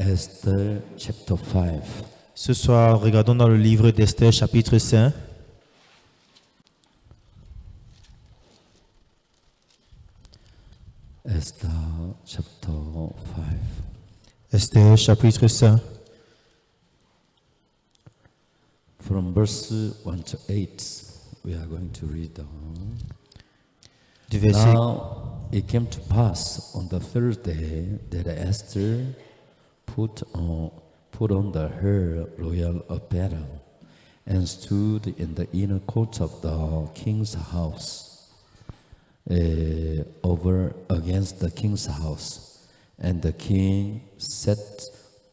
Esther chapter 5. Ce soir, regardons dans le livre d'Esther, chapitre 5. Esther chapter 5. Esther, chapitre 5. From verse 1 to 8, we are going to read down. Du verset, Now it came to pass on the third day that Esther put on her royal apparel and stood in the inner court of the king's house, over against the king's house. And the king sat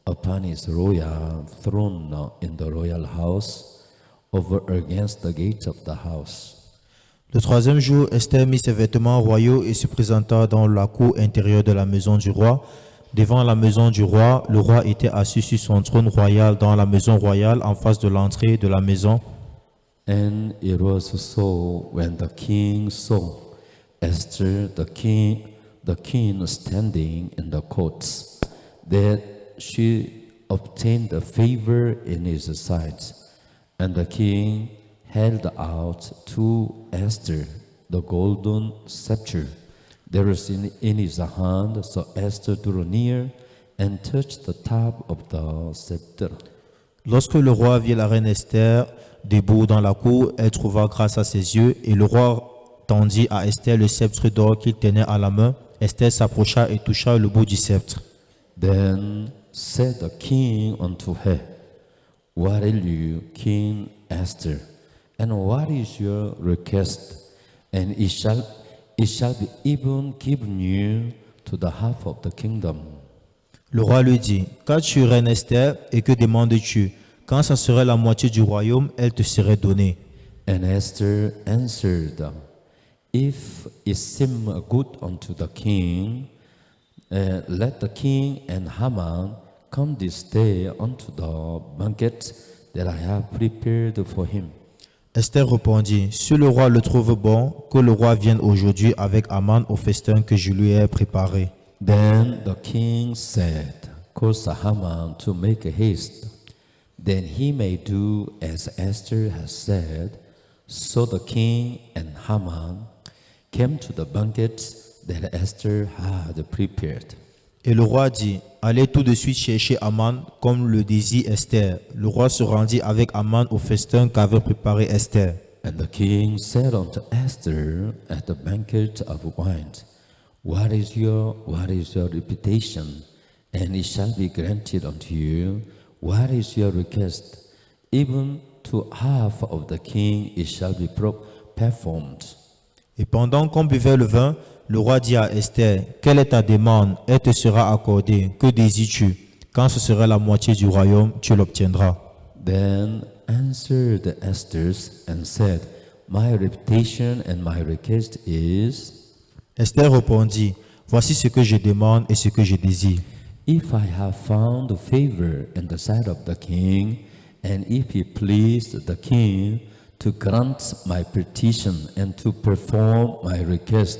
upon his royal throne in the royal house, over against the gate of the house. le troisième jour, Esther mit ses vêtements royaux et se présenta dans la cour intérieure de la maison du roi. Devant la maison du roi, le roi était assis sur son trône royal dans la maison royale en face de l'entrée de la maison. And it was so when the king saw Esther, the king standing in the courts, that she obtained a favor in his sight. And the king held out to Esther the golden scepter that was in his hand. So Esther drew near and touched the top of the scepter. Lorsque le roi vit la reine Esther debout dans la cour, elle trouva grâce à ses yeux, et le roi tendit à Esther le sceptre d'or qu'il tenait à la main. Esther s'approcha et toucha le bout du sceptre. Then said the king unto her, What will you, King Esther? And what is your request? And it shall be even given you to the half of the kingdom. Le roi lui dit, qu'as-tu, reine Esther, et que demandes-tu? Quand ça serait la moitié du royaume, elle te serait donnée. And Esther answered, If it seem good unto the king, let the king and Haman come this day unto the banquet that I have prepared for him. Esther répondit, si le roi le trouve bon, que le roi vienne aujourd'hui avec Aman au festin que je lui ai préparé. Then the king said, Cause Haman to make haste, then he may do as Esther has said. So the king and Haman came to the banquet that Esther had prepared. Et le roi dit, allez tout de suite chercher Aman comme le désire Esther. Le roi se rendit avec Aman au festin qu'avait préparé Esther. And the king said unto Esther at the banquet of wine, What is your reputation? And it shall be granted unto you. What is your request? Even to half of the king it shall be performed. Et pendant qu'on buvait le vin, le roi dit à Esther, quelle est ta demande? Elle te sera accordée. Que désires-tu? Quand ce sera la moitié du royaume, tu l'obtiendras. Then answered Esther and said, My reputation and my request is, Esther répondit, voici ce que je demande et ce que je désire. If I have found favor in the sight of the king, and if he pleased the king to grant my petition and to perform my request,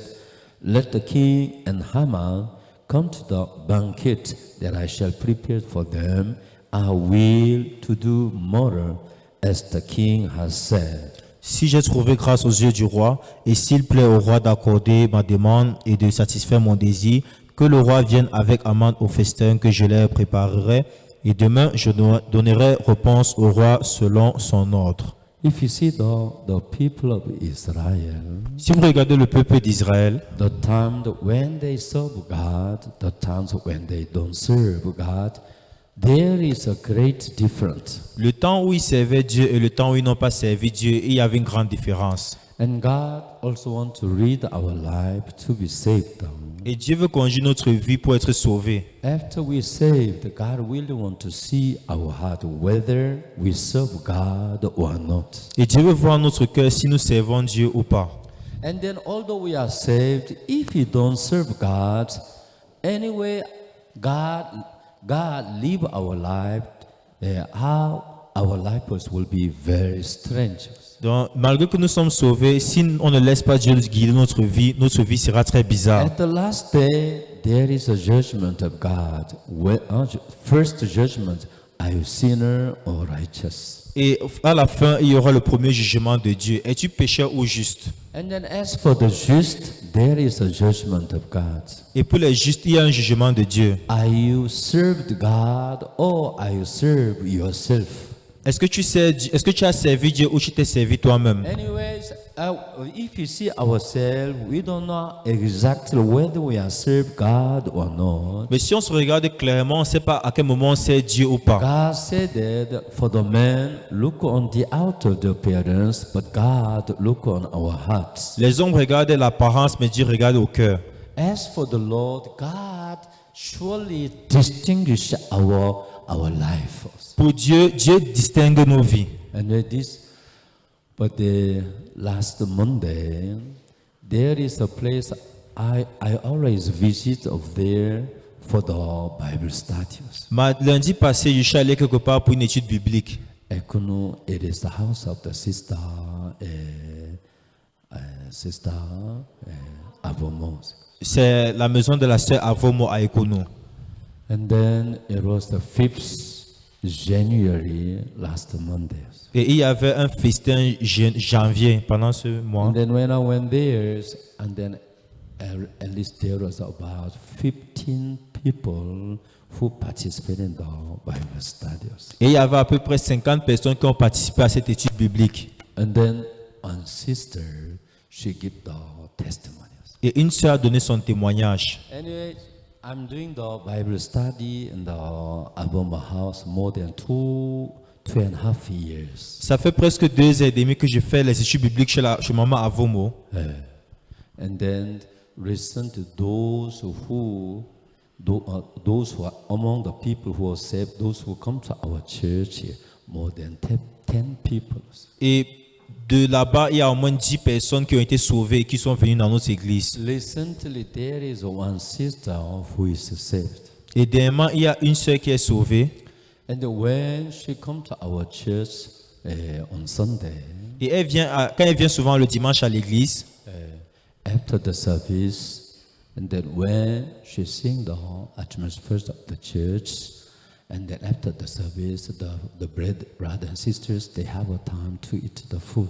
let the king and Haman come to the banquet that I shall prepare for them. I will to do more as the king has said. Si j'ai trouvé grâce aux yeux du roi, et s'il plaît au roi d'accorder ma demande et de satisfaire mon désir, que le roi vienne avec Aman au festin que je leur préparerai, et demain je donnerai réponse au roi selon son ordre. If you see the people of Israel, Si vous regardez le peuple d'Israël, the time when they serve God, the times when they don't serve God, there is a great difference. le temps où ils servaient Dieu et le temps où ils n'ont pas servi Dieu, il y avait une grande différence. And God also wants to read our life to be saved. Et Dieu veut conduire notre vie pour être sauvé. After we saved, God really want to see our heart, whether we serve God or not. Et Dieu veut voir notre cœur si nous servons Dieu ou pas. And then although we are saved, if we don't serve God, anyway, God live our life how our lives will be very strange. Donc, malgré que nous sommes sauvés, si on ne laisse pas Dieu guider notre vie sera très bizarre. At the last day, there is a judgment of God. First judgment, are you sinner or righteous? Et à la fin, il y aura le premier jugement de Dieu. Es-tu pécheur ou juste? And then as for the just, there is a judgment of God. Et pour les justes, il y a un jugement de Dieu. Are you served God or are you served yourself? Est-ce que tu as servi Dieu ou tu t'es servi toi-même? Anyways, if you see ourselves, we don't know exactly whether we are served God or not. Mais si on se regarde clairement, on ne sait pas à quel moment on sert Dieu ou pas. God said that for the man, look on the outer appearance, but God look on our hearts. Les hommes regardent l'apparence, mais Dieu regarde au cœur. As for the Lord, God surely distinguish our life. Pour Dieu, Dieu distingue nos vies. And but the last Monday, there is a place I always visit of there for the Bible studies. Lundi passé, je suis allé quelque part pour une étude biblique. Ekunu, it is the house of the sister Avomos. C'est la maison de la sœur Avomo à Ekono. And then it was the 5th January last Monday. Et il y avait un festin janvier pendant ce mois. And then when I went there, and then at least there was about 15 people who participated in the Bible studies. Et il y avait à peu près 50 personnes qui ont participé à cette étude biblique. And then one sister, she gave the testimonies. Et une sœur a donné son témoignage. Anyway, I'm doing the Bible study in the Aboma house more than 2.5 years. Ça fait presque 2 ans et demi que je fais les études bibliques chez maman Avomo. And then recently, those who are among the people who are saved, those who come to our church, more than 10 people. Et de là-bas, il y a au moins 10 personnes qui ont été sauvées et qui sont venues dans notre église. Recently, there is one sister who is saved. Et dernièrement, il y a une sœur qui est sauvée. And when she comes to our church on Sunday, Et quand elle vient souvent le dimanche à l'église, after the service, and then when she sings the atmosphere of the church, and then after the service, the brothers and sisters, they have a time to eat the food.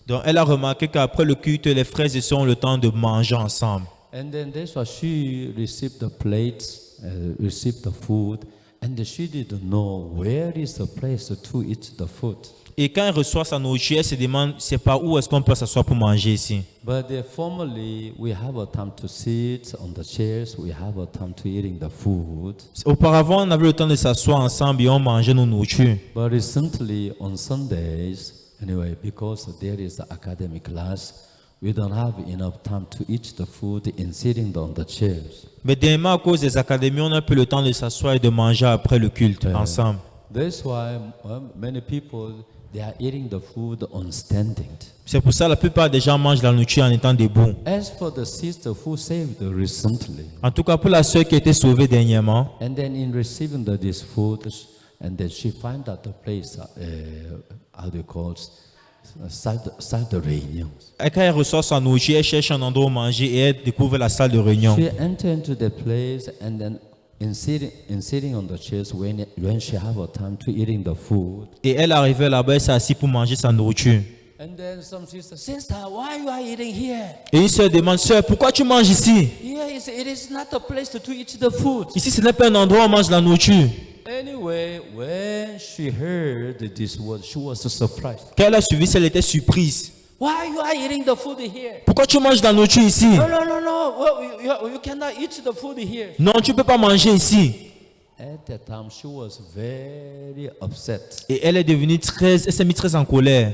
donc elle a remarqué qu'après le culte, les frères et sœurs ont le temps de manger ensemble. And then that's why she received the plates, received the food, and she didn't know where is the place to eat the food. Et quand elle reçoit sa nourriture, elle se demande c'est par où est-ce qu'on peut s'asseoir pour manger ici. But formally, we have a time to sit on the chairs. We have a time to eating the food. Auparavant, on avait le temps de s'asseoir ensemble et on mangeait nos nourritures. But recently, on Sundays, anyway, because there is the academic class, we don't have enough time to eat the food in sitting on the chairs. Mais dernièrement, à cause des académies, on a plus le temps de s'asseoir et de manger après le culte ensemble. That's why many people, they are eating the food on standing. C'est pour ça que la plupart des gens mangent la nourriture en étant debout. As for the sister who saved recently, En tout cas, pour la sœur qui a été sauvée dernièrement, and then in receiving this food, and then she find out the place, how do you call it, salle de réunion. et quand elle reçoit sa nourriture, elle cherche un endroit où manger et elle découvre la salle de réunion. She entered into the place, and then in sitting on the chairs, when she have a time to eating the food, Et elle arrivait là-bas, elle s'est assise pour manger sa nourriture. and then some sister, why you are eating here? Et une sœur demande, sœur, pourquoi tu manges ici? Here it is not a place to eat the food. Ici, ce n'est pas un endroit où on mange la nourriture. Anyway, when she heard this word, she was surprised. Quand elle a suivi, elle était surprise. Why you are eating the food here? Pourquoi tu manges la nourriture ici? No. Well, you cannot eat the food here. Non, tu ne peux pas manger ici. At that time, she was very upset. Et elle s'est mise très en colère.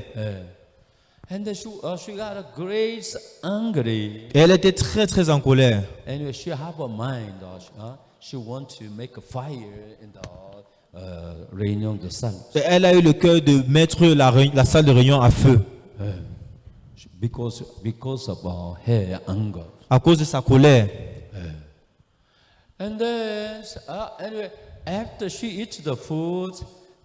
And then she got a great angry. Et elle était très très en colère. Anyway, she have a mind. She want to make a fire in the réunion de salle. Et elle a eu le cœur de mettre la salle de réunion à feu. Because of her anger. À cause de sa colère. And then, anyway, after she eats the food,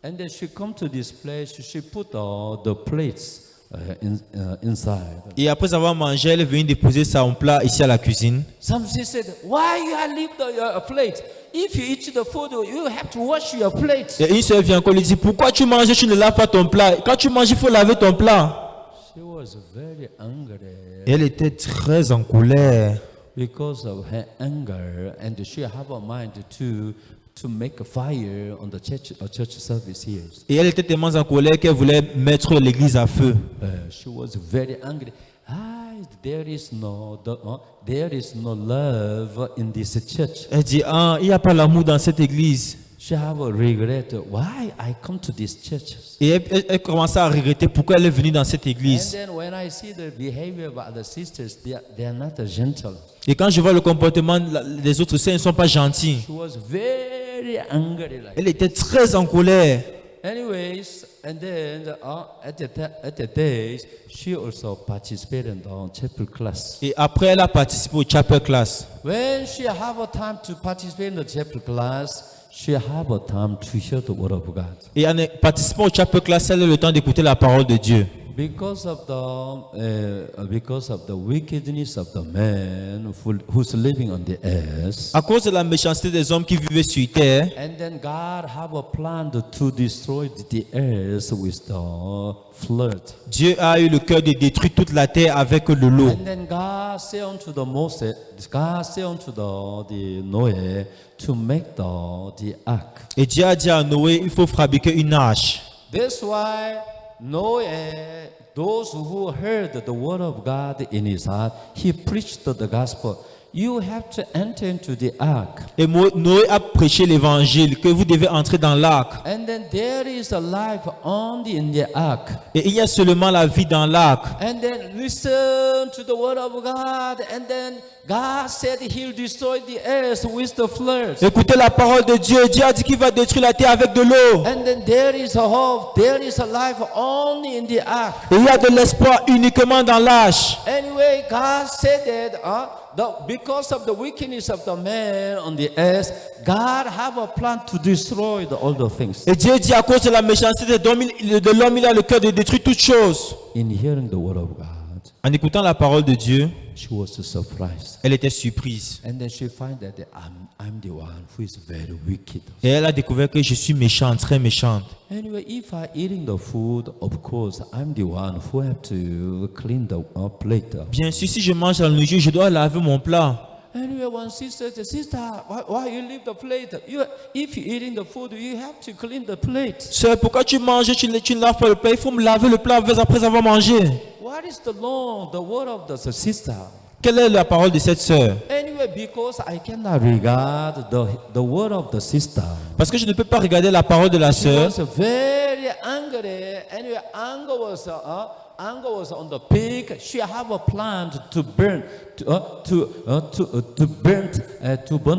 And then she come to this place. She put the plates inside. Et après avoir mangé, elle est venue déposer son plat ici à la cuisine. Some she said, "Why you have leave your plate? If you eat the food, you have to wash your plate." Et une soeur vient encore lui dire, pourquoi tu manges, tu ne laves pas ton plat? Quand tu manges, il faut laver ton plat. She was very angry Et elle était très en colère. because of her anger, and she have a mind to make a fire on the church service here. Et elle était tellement en colère qu'elle voulait mettre l'église à feu. She was very angry. There is no love in this church. Elle dit, ah, il n'y a pas l'amour dans cette église. She have a regret. Why I come to this church? Et elle commençait à regretter pourquoi elle est venue dans cette And église. then when I see the behavior of the sisters, they are not gentle. Et quand je vois le comportement des autres sœurs, ils ne sont pas gentils. She was very angry. Like. Elle était très en colère. Anyways, and then at the days, she also participated in the chapel class. Et après, elle a participé au chapel class. When she have a time to participate in the chapel class, she have a time to hear the word of God. Et en participant au chapel class, elle a le temps d'écouter la parole de Dieu. Because of the wickedness of the man who's living on the earth, À cause de la méchanceté des hommes qui vivaient sur terre, and then God have a plan to destroy the earth with the flood. Dieu a eu le cœur de détruire toute la terre avec le lot. And then God said unto the Moses, God said unto the Noah to make the ark. Et Dieu a dit à Noé, il faut fabriquer une arche. That's why Noah, those who heard the word of God in his heart, he preached the gospel. You have to enter into the ark. Et Noé a prêché l'évangile, que vous devez entrer dans l'arc. And then there is a life only in the ark. Et il y a seulement la vie dans l'arc. And then listen to the word of God. And then God said he'll destroy the earth with the flood. Écoutez la parole de Dieu. Dieu a dit qu'il va détruire la terre avec de l'eau. And then there is a hope. There is a life only in the ark. Et il y a de l'espoir uniquement dans l'arche. Anyway, God said that because of the wickedness of the man on the earth, God have a plan to destroy all the things. Et Dieu dit à cause de la méchanceté de l'homme, il a le cœur de détruire toutes choses. In hearing the word of God, En écoutant la parole de Dieu, she was surprised. elle était surprise. And then she find that I'm the one who is very wicked. Et elle a découvert que je suis méchante, très méchante. Anyway, if I eating the food, of course, I'm the one who have to clean the plate. Bien sûr, si je mange la nourriture, je dois laver mon plat. Anyway, one sister said, "Sister, why you leave the plate? If you eating the food, you have to clean the plate. Sœur, pourquoi tu manges, tu ne laves pas le plat? Il faut me laver le plat après avoir mangé. What is the law, the word of the sister? Quelle est la parole de cette sœur? Anyway, because I cannot regard the word of the sister. Parce que je ne peux pas regarder la parole de la She sœur. was very angry. Anyway, anger was on the peak. She have a plan to burn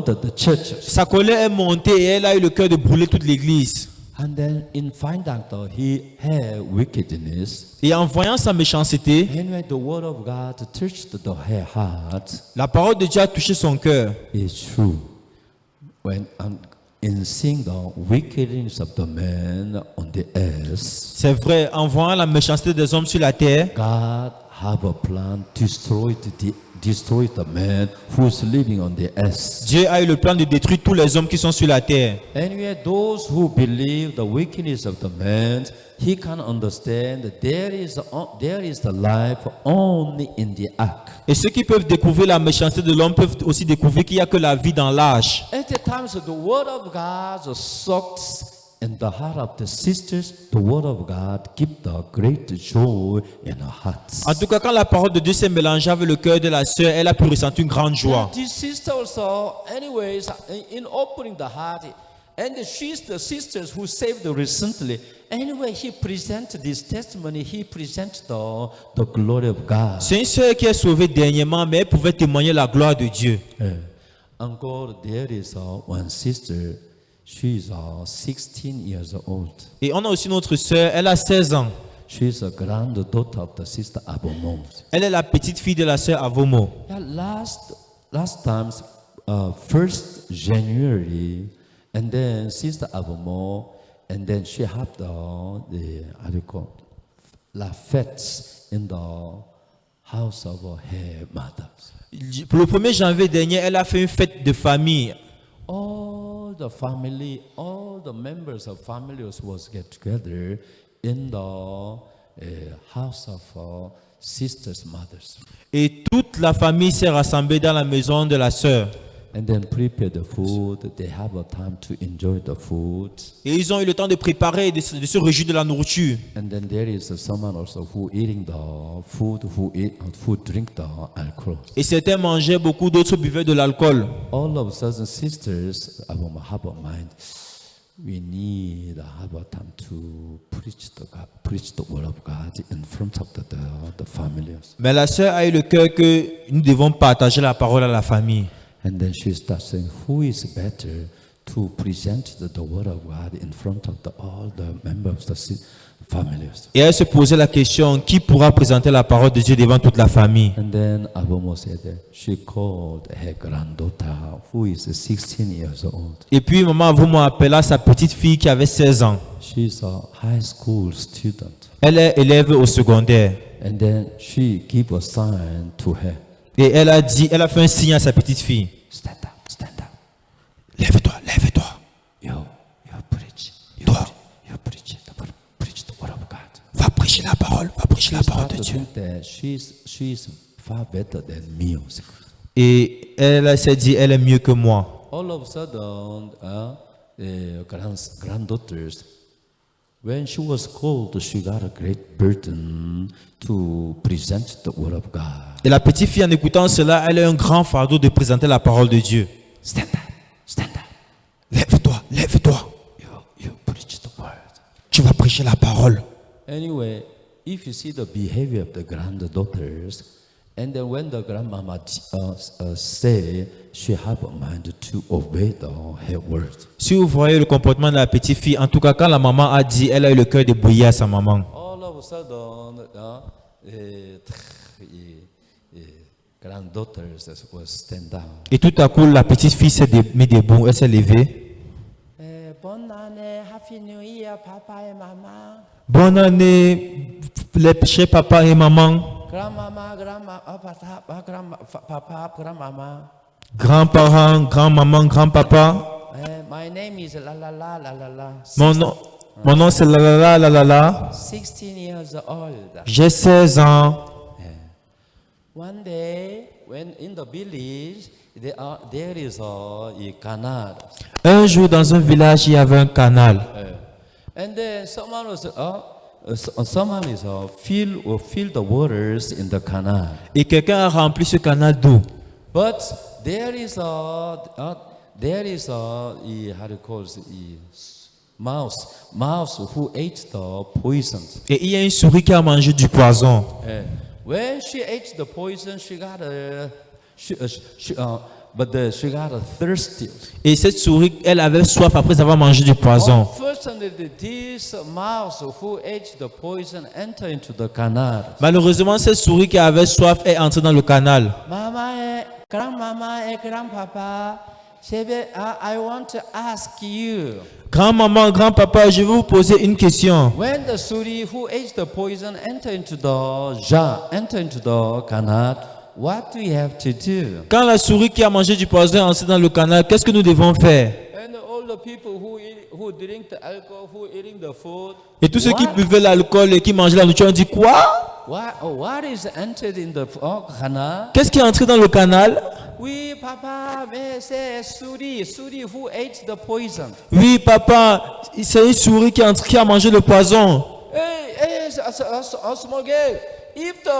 the church. Sa colère est montée et elle a eu le cœur de brûler toute l'église. And then in finding out her wickedness, Et en voyant sa méchanceté, anyway, the word of God touched her heart. la parole de Dieu a touché son cœur. It's true. When in seeing the wickedness of the man on the earth, C'est vrai, en voyant la méchanceté des hommes sur la terre, God have a plan to destroy the man who's living on the earth. Dieu a eu le plan de détruire tous les hommes qui sont sur la terre. Anyway, those who believe the wickedness of the man, he can understand that there is the life only in the ark. Et ceux qui peuvent découvrir la méchanceté de l'homme peuvent aussi découvrir qu'il n'y a que la vie dans l'arche. At the times the word of God sucks in the heart of the sisters, the word of God gives the great joy in her hearts. En tout cas, quand la parole de Dieu s'est mélangée avec le cœur de la sœur, elle a pu ressentir une grande joie. This sister also, anyways, in opening the heart, and she's the sisters who saved recently. Anyway, he presented this testimony. He presented the glory of God. C'est une sœur qui est sauvée dernièrement, mais elle pouvait témoigner la gloire de Dieu. Encore, there is one sister. She is 16 years old. Et on a aussi notre sœur, elle a 16 ans. She is a granddaughter of the sister Abomo. Elle est la petite fille de la sœur Avomo. Yeah, last times, 1st January, and then sister Abomo, and then she had the how do you call it? La fêtes in the house of her mother. Pour le 1er janvier dernier, elle a fait une fête de famille. All the family, all the members of families was get together in the house of sisters' mothers, Et toute la famille s'est rassemblée dans la maison de la sœur. and then prepare the food. They have a time to enjoy the food, Et ils ont eu le temps de préparer et de se réjouir de la nourriture. and then there is someone also who eating the food, who drink the alcohol. Et certains mangeaient beaucoup, d'autres buvaient de l'alcool. All of a sudden, sisters have a mind. We need to have a time to preach the word of God in front of the families. Mais la sœur a eu le cœur que nous devons partager la parole à la famille. And then she starts saying, who is better to present the word of God in front of all the members of the families? Et elle se posait la question, qui pourra présenter la parole de Dieu devant toute la famille? And then Abomo said that she called her granddaughter, who is 16 years old. Et puis maman Avomo appela sa petite fille qui avait 16 ans. She's a high school student. Elle est élève au secondaire. And then she gave a sign to her. Et elle a fait un signe à sa petite fille. Stand up, stand up. Lève-toi, lève-toi. You preach. Toi. You preach the word of God. Va prêcher la parole, va prêcher la parole de To Dieu. think that she's far better than me. Et elle s'est dit, elle est mieux que moi. All of a sudden, the granddaughters, when she was called, she got a great burden to present the word of God. Et la petite fille, en écoutant cela, elle a un grand fardeau de présenter la parole de Dieu. Stand up, stand up. Lève-toi, lève-toi. You preach the word. Tu vas prêcher la parole. Anyway, if you see the behavior of the granddaughters, and then when the grandmama say she have a mind to obey her word. Si vous voyez le comportement de la petite fille, en tout cas, quand la maman a dit, elle a eu le cœur d'obéir à sa maman. All of a sudden, granddaughters was stand down. Et tout à coup, la petite fille s'est mise debout, elle s'est levée. Bonne année, Happy New Year, papa et maman. Bonne année, les chers papa et maman, Grandmama, papa, grandmama. grands-parents, grand-maman, grand-papa. My name is la la la la la la. Mon nom c'est la la la. 16 years old. J'ai 16 ans. One day, when in the village, there is a canal, Un jour, dans un village, il y avait un canal. and then someone is fill the waters in the canal. Et quelqu'un a rempli ce canal d'eau. But there is a how do you call it, mouse who ate the poison. Et il y a une souris qui a mangé du poison. When she ate the poison, she got thirsty. Et cette souris, elle avait soif après avoir mangé du poison. Unfortunately, this mouse who ate the poison entered into the canal. Malheureusement, cette souris qui avait soif est entrée dans le canal. Mama, grandmama, grandpapa, I want to ask you. Grand-maman, grand-papa, je vais vous poser une question. When the suri who ate the poison entered into the canal, what do we have to do? Quand la souris qui a mangé du poison est entrée dans le canal, qu'est-ce que nous devons faire? And all the people who drink the alcohol, who eating the food. Et tous ceux qui buvaient l'alcool et qui mangeaient la nourriture ont dit quoi? What is entered in the canal? Qu'est-ce qui est entré dans le canal? We, Papa, may say suri who ate the poison. Oui, papa, c'est une souris qui a mangé le poison. Hey, a small girl. If the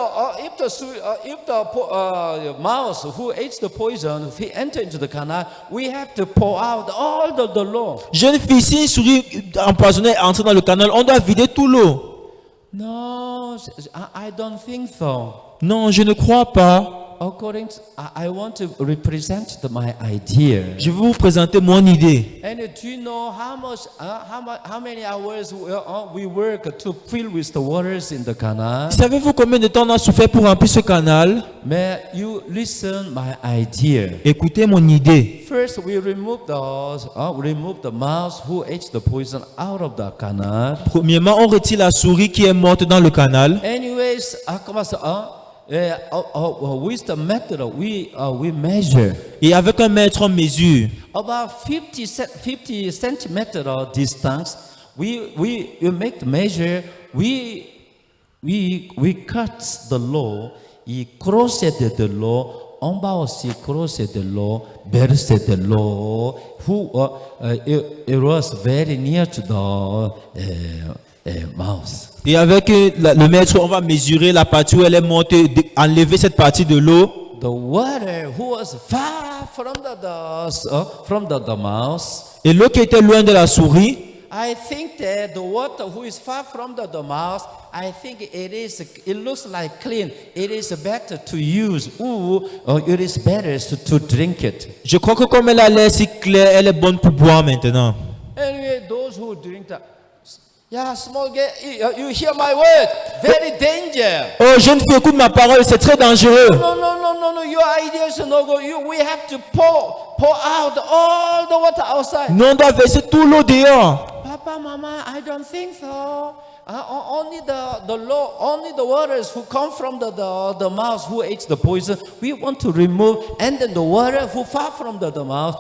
mouse who ate the poison, if he entered into the canal, we have to pour out all the law. Jeune fille, si une souris empoisonnée est entrée dans le canal, on doit vider tout l'eau. No, I don't think so. Non, je ne crois pas. according to, I want to represent my idea. Je vais vous présenter mon idée. And do you know how many hours we work to fill with the waters in the canal? Savez-vous combien de temps on a souffert pour remplir ce canal? May you listen my idea. Écoutez mon idée. First, we remove the mouse who ate the poison out of the canal. Premièrement, on retire la souris qui est morte dans le canal. Anyways, with the method we measure Et avec un mètre, on mesure. about 50 centimeter distance. We make the measure. We cut the law. We crossed the law. On va aussi crosser the law, verser the law. It was very near to the mouse. Et avec le mètre, on va mesurer la partie où elle est morte, enlever cette partie de l'eau. The water who was far from the mouse. Et l'eau qui était loin de la souris, I think that the water who is far from the mouse, I think it looks like clean. It is better to use. It is better to drink it. je crois que comme elle a l'air si claire, elle est bonne pour boire maintenant. Anyway, those who drink that, yeah, small girl, you hear my word. Very danger. Oh, jeune fille, écoute ma parole, c'est très dangereux. No, your idea is no go. We have to pour out all the water outside. Nous, on doit verser tout l'eau dehors. Papa, Mama, I don't think so. Only the waters who come from the mouse who ate the poison. We want to remove, and then the water who far from the mouse.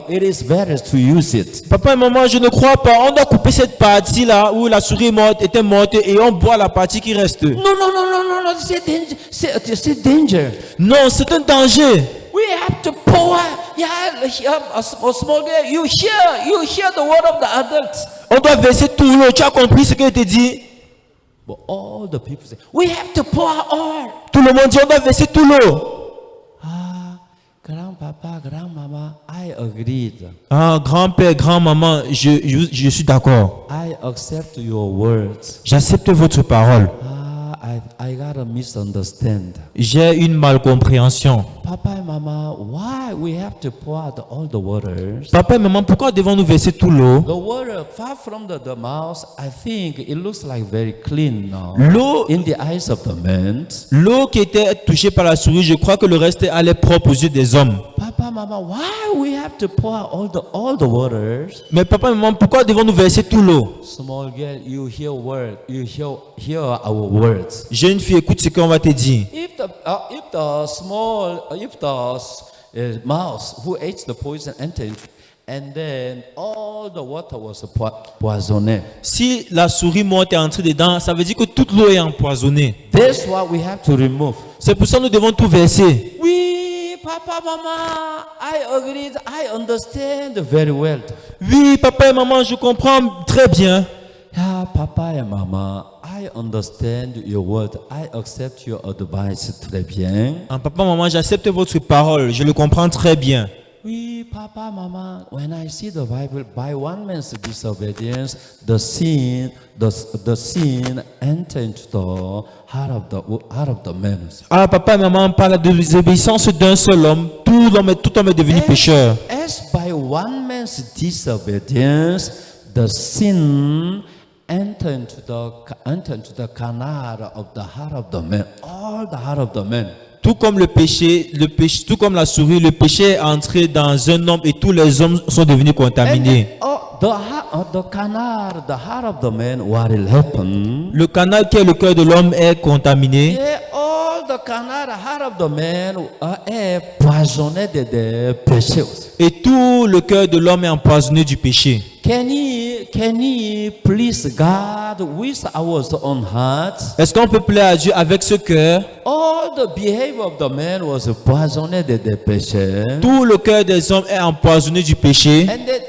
It is better to use it. Papa et maman, je ne crois pas. On doit couper cette partie-là où la souris était morte et on boit la partie qui reste. No. C'est danger. Non, c'est un danger. We have to pour. A small girl. You hear the word of the adults. On doit verser tout l'eau. Tu as compris ce que je t'ai dit? But all the people say, we have to pour all. Tout le monde dit, on doit verser tout l'eau. Grandpapa, grandmama, I agreed. Ah, grand-père, grand-maman, je suis d'accord. I accept your words. J'accepte votre parole. I gotta misunderstand. J'ai une malcompréhension. Papa and Mama, why we have to pour out all the waters? Papa et maman, pourquoi devons-nous verser tout l'eau? The water far from the mouse, I think it looks like very clean now. L'eau, In the eyes of the men. l'eau qui était touchée par la souris, je crois que le reste allait propre aux yeux des hommes. Papa, Mama, why we have to pour out all the waters? Mais papa et maman, pourquoi devons-nous verser tout l'eau? Small girl, you hear our words. Jeune fille, écoute ce qu'on va te dire. If the mouse who ate the poison entered, and then all the water was poisoned. Si la souris morte est entrée dedans, ça veut dire que toute l'eau est empoisonnée. That's what we have to remove. C'est pour ça que nous devons tout verser. We, Papa, Mama, I agree. I understand very well. Oui, papa et maman, je comprends très bien. Yeah, Papa et Mama, I understand your word. I accept your advice. Très bien. Ah, papa, maman, j'accepte votre parole. Je le comprends très bien. We, Papa, Mama, when I see the Bible, by one man's disobedience, the sin enter into the heart of the man. Ah, papa et maman, par la désobéissance d'un seul homme, tout homme est devenu pécheur. As by one man's disobedience, the sin enter into the canal of the heart of the man, all the heart of the man. Tout comme tout comme la souris, le péché est entré dans un homme et tous les hommes sont devenus contaminés. The canal, the heart of the man, what will happen? Le canal qui est le cœur de l'homme est contaminé. Yeah, all the canal, the heart of the man est poisonné de péché. Et tout le cœur de l'homme est empoisonné du péché. Can he please God with our own heart? Est-ce qu'on peut plaire à Dieu avec ce cœur? All the behavior of the man was poisoned de péché. Tout le cœur des hommes est empoisonné du péché. And then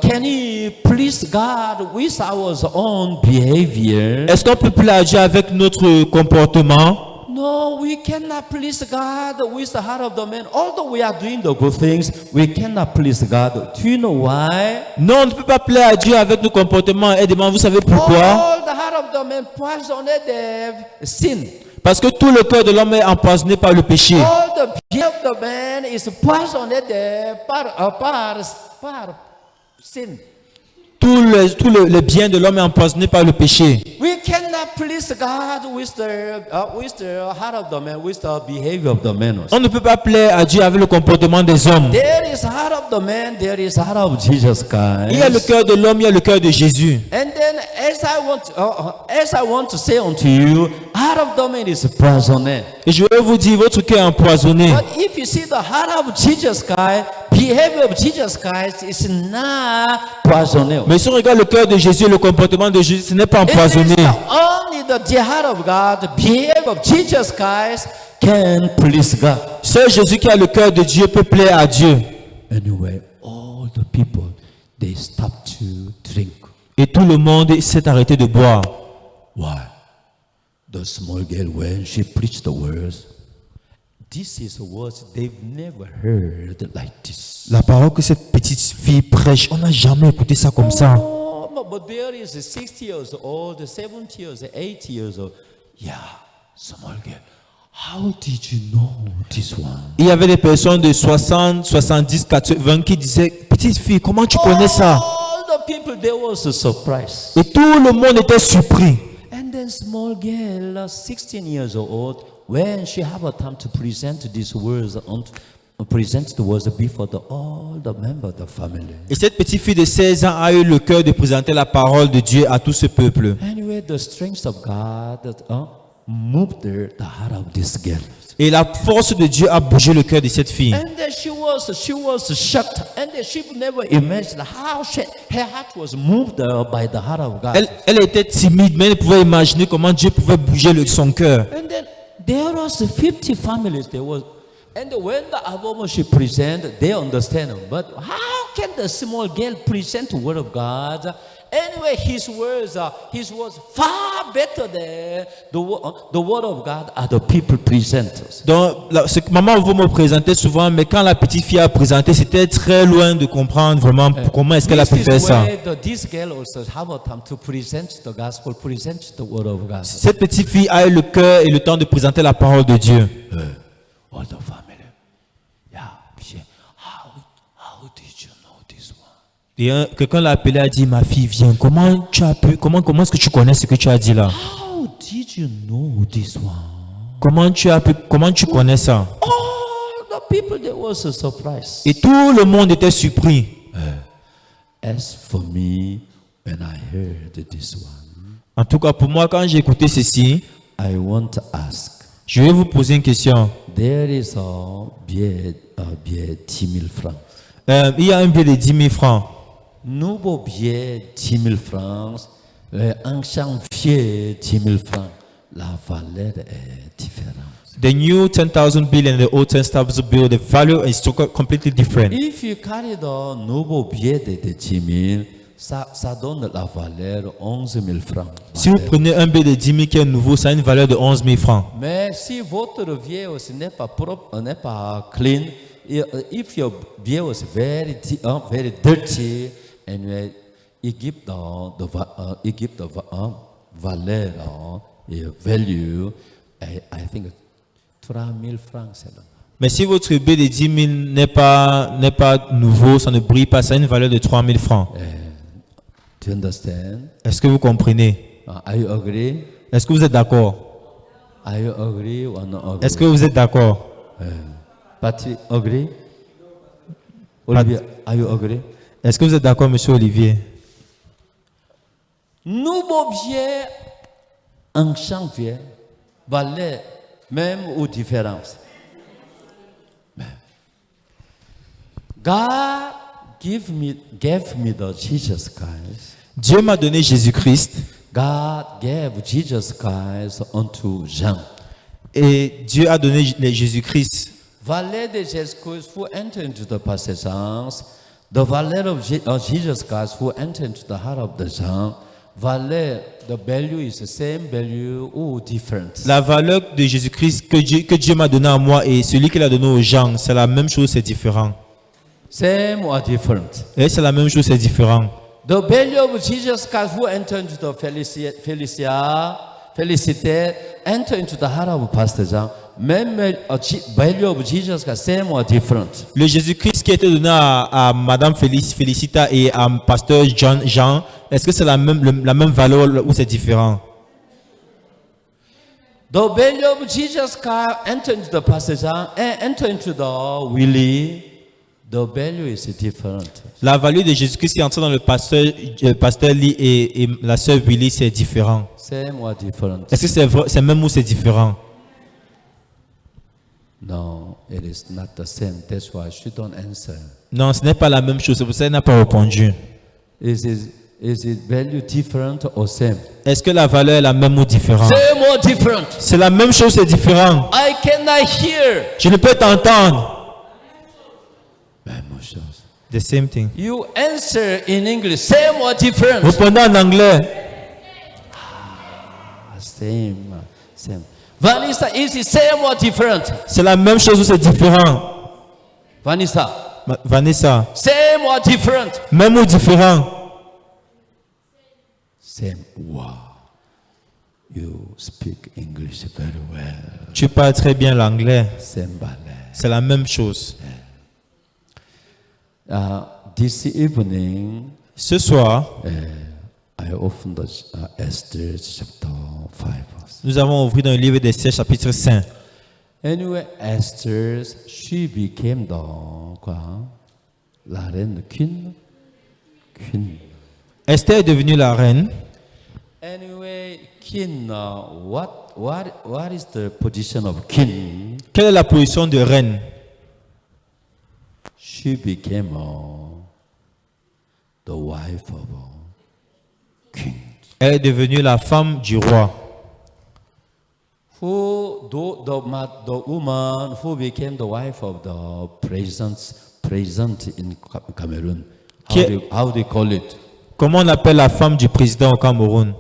can he please God with our own behavior? Est-ce qu'on peut plaire à Dieu avec notre comportement? No, we cannot please God with the heart of the man. Although we are doing the good things, we cannot please God. Do you know why? Non, on ne peut pas plaire à Dieu avec nos comportements. Aidez-moi, vous savez pourquoi? All the heart of the man poisoned the sin. Parce que tout le cœur de l'homme est empoisonné par le péché. All the being of the man is poisoned par sin. Tout le bien de l'homme est empoisonné par le péché. We cannot please God with the heart of the man, with the behavior of the man. On ne peut pas plaire à Dieu avec le comportement des hommes. There is heart of the man, there is heart of Jesus Il y a le Christ. cœur de l'homme, il y a le cœur de Jésus. And then, as I want to say unto you, heart of the man is poisoned. Et je vais vous dire, votre cœur est empoisonné. But if you see the heart of Jesus Christ, behavior of Jesus Christ is not poisoned. Mais si on regarde le cœur de Jésus, le comportement de Jésus, ce n'est pas It is empoisonné. only the heart of God, the behavior of Jesus Christ can please God. Seul Jésus qui a le cœur de Dieu peut plaire à Dieu. Anyway, all the people, they stop to drink. Et tout le monde s'est arrêté de boire. Why? The small girl, when she preached the words, this is a words they've never heard like this. La parole que cette petite fille prêche, on n'a jamais écouté ça comme ça. Oh, but there is a 60 years old, 70 years, 80 years old. Yeah, small girl. How did you know this one? Il y avait des personnes de 60, 70, 80 qui disaient, petite fille, comment tu connais ça? All the people, there was a surprise. Et tout le monde était surpris. And then small girl, 16 years old, when she have a time to present these words, present the words before all the members of the family. Et cette petite fille de 16 ans a eu le cœur de présenter la parole de Dieu à tout ce peuple. Anyway, the strength of God moved the heart of this girl. Et la force de Dieu a bougé le cœur de cette fille. And then she was shocked, and then she never imagined how her heart was moved by the heart of God. Elle était timide, mais elle pouvait imaginer comment Dieu pouvait bouger son cœur. And then there was 50 families. There was, and when the album she present, they understand. But how can the small girl present the word of God? Anyway, his words far better than the word of God other people present. Donc, ce que maman vous me présentait souvent, mais quand la petite fille a présenté, c'était très loin de comprendre vraiment comment est-ce qu'elle a pu faire ça. This girl also have a time to present the gospel, present the word of God. Cette petite fille a eu le cœur et le temps de présenter la parole de Dieu. All the family. Yeah. How did you know this one? Et quelqu'un l'a appelé et a dit, ma fille, viens, comment est-ce que tu connais ce que tu as dit là? How did you know this one? Comment tu connais ça? All the people, there was a surprise. Et tout le monde était surpris. As for me, when I heard this one, En tout cas, pour moi, quand j'ai écouté ceci, I want to ask. je vais vous poser une question. There is a billet 10 000 francs. Il y a un billet de 10 000 francs. Nouveau billet 10 000 francs, ancien billet 10 000 francs. La valeur est différente. The new 10,000 bill and the old 10,000 bill, the value is completely different. If you carry the nouveau billet de 10 000, ça donne la valeur 11 000 francs. Si vous prenez un billet de 10 000 qui est nouveau, ça a une valeur de 11 000 francs. Mais si votre billet aussi n'est pas propre, n'est pas clean, if your billet was very dirty, and you give the valeur, value, I think 3 000 francs. C'est là. Mais si votre billet de 10 000 n'est pas nouveau, ça ne brille pas, ça a une valeur de 3 000 francs. Do you understand? Est-ce que vous comprenez? Are you agree? Est-ce que vous êtes d'accord? Are you agree or not agree? Est-ce que vous êtes d'accord? Patrick, agree? Olivier, are you agree? Est-ce que vous êtes d'accord, monsieur Olivier? Nouveau billet, ancien billet, valeur même ou différence. God gave me the Jesus Christ. Dieu m'a donné Jésus-Christ. God gave Jesus Christ unto Jean. Et Dieu a donné Jésus-Christ. Valeur de Jésus-Christ who entered into the possessions, the value of Jesus Christ who entered into the heart of the Jean, valeur, the value is the same value or different. La valeur de Jésus-Christ que Dieu m'a donné à moi et celui qu'il a donné aux gens, c'est la même chose, c'est différent. Same or different? Et c'est la même chose, c'est différent. The value of Jesus Christ who entered into the Felicia, Felicity enter into the heart of Pastor John. Value of Jesus is same or different? Le Jésus-Christ qui a été donné à Madame Félicita et à Pasteur Jean, est-ce que c'est la même valeur ou c'est différent? The value of Jesus Christ enter into the Pastor John and enter into the Willie. The value is different. La valeur de Jésus-Christ qui est entrée dans le pasteur Lee et la sœur Willie, c'est différent. Same or different? Est-ce que c'est même ou c'est différent? No, it is not the same. That's why she don't answer. Non, ce n'est pas la même chose. C'est pour ça qu'elle n'a pas répondu. Is it value different or same? Est-ce que la valeur est la même ou différente? Same or different? C'est la même chose, c'est différent. I cannot hear. Je ne peux t'entendre. Même chose. The same thing. You answer in English. Same or different? Répondez en anglais. Same. Vanessa, is it same or different? C'est la même chose ou c'est différent? Vanessa, Vanessa, same or different? même ou différent? Same. Wow. You speak English very well. Tu parles très bien l'anglais. Same ballet. C'est la même chose. This evening, Ce soir, I opened the Esther chapter 5. nous avons ouvert dans le livre d'Esther chapitre 5. Anyway, Esther, she became la reine queen. Esther est devenue la reine. Anyway, king, what is the position of king? Quelle est la position de reine? She became the wife of king. Elle est devenue la femme du roi. The woman who became the wife of the president in Cameroon. How do you call it? Comment on appelle la femme du président au Cameroun?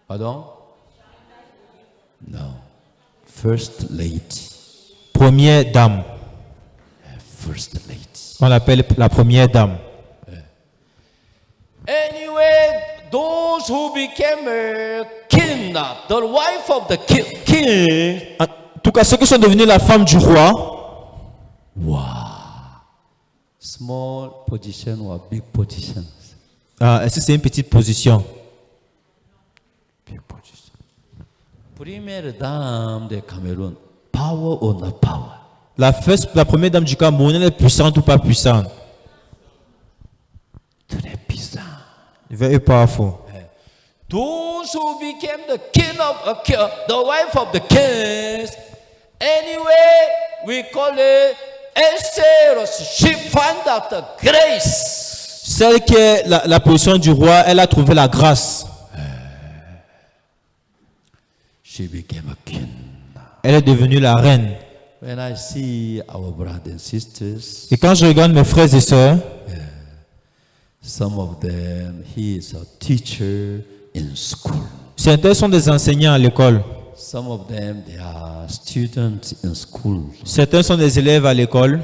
Pardon? No. First lady. Première dame. First lady. On l'appelle la première dame. Anyway, those who became a king, the wife of the king. En tout cas, ceux qui sont devenus la femme du roi. Wow. Small position or big position? Est-ce que c'est une petite position? Big position. Première dame de Cameroun. Power or not power? La première dame du Cameroun, elle est puissante ou pas puissante? Très puissant. Very powerful. Those who became the the wife of the kings, anyway, we call it Esther. She found out the grace. Celle qui est la position du roi, elle a trouvé la grâce. She became a king. Elle est devenue la reine. When I see our brothers and sisters, Et quand je regarde mes frères et sœurs, some of them, he is a teacher in school. certains sont des enseignants à l'école. Some of them, they are students in school. Certains sont des élèves à l'école.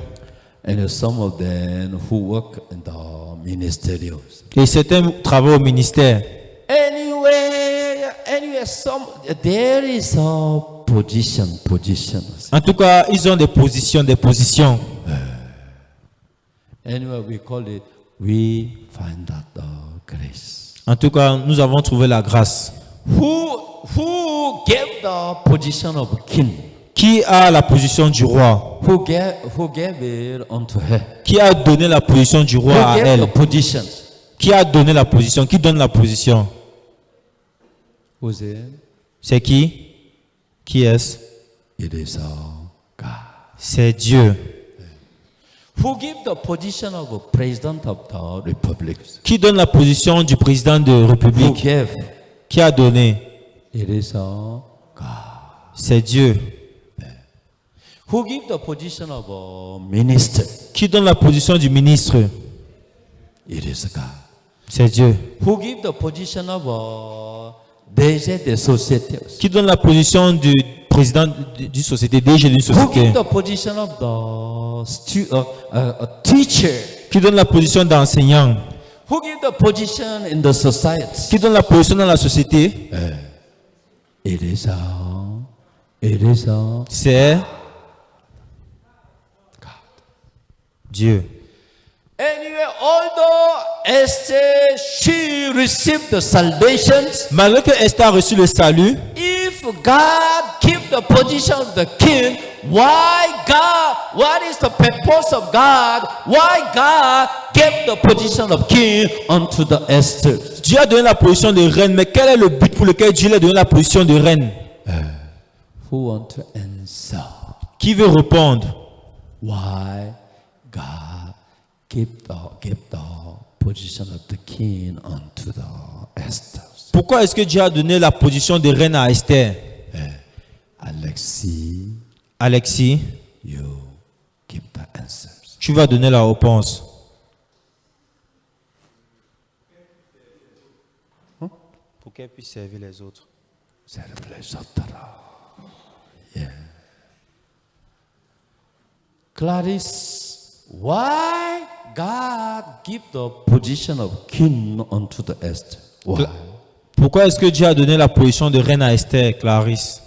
And some of them who work in the ministerials. Et certains travaillent au ministère. Anyway, there is a position. En tout cas, ils ont des positions. Anyway, we find out the grace. En tout cas, nous avons trouvé la grâce. Who gave the position of king? Qui a la position du roi? Who gave it unto her? Qui a donné la position du roi Who à gave elle? the position? Qui a donné la position? Qui donne la position? Who's it? C'est qui? Qui est-ce? It is God. C'est Dieu. Who gave the position of a president of the republic? Qui donne la position du président de Who République? gave? Qui a donné? It is God. C'est Dieu. Who gave the position of a minister? Qui donne la position du ministre? It is God. C'est Dieu. Who gave the position of a DG de société? Qui donne la position du président d'une société, DG d'une Who société? gave the position of the a teacher? Qui donne la position d'enseignant? Who give the position in the society? Qui donne la position dans la société? It is C'est Dieu. Anyway, although Esther, she received the salvations, Malgré que Esther a reçu le salut, if God keep the position of the king, what is the purpose of God? Why God gave the position of king unto the Esther? Dieu a donné la position de reine, mais quel est le but pour lequel Dieu lui a donné la position de reine? Who want to answer? Qui veut répondre? Why God gave the position of the king unto the Esther? Pourquoi est-ce que Dieu a donné la position de reine à Esther? Alexis, Alexis, you give the answers. tu vas donner la réponse. Pour qu'elle puisse servir les autres. Yeah. Clarice, why God give the position of king unto the Esther? Why? Pourquoi est-ce que Dieu a donné la position de reine à Esther, Clarisse?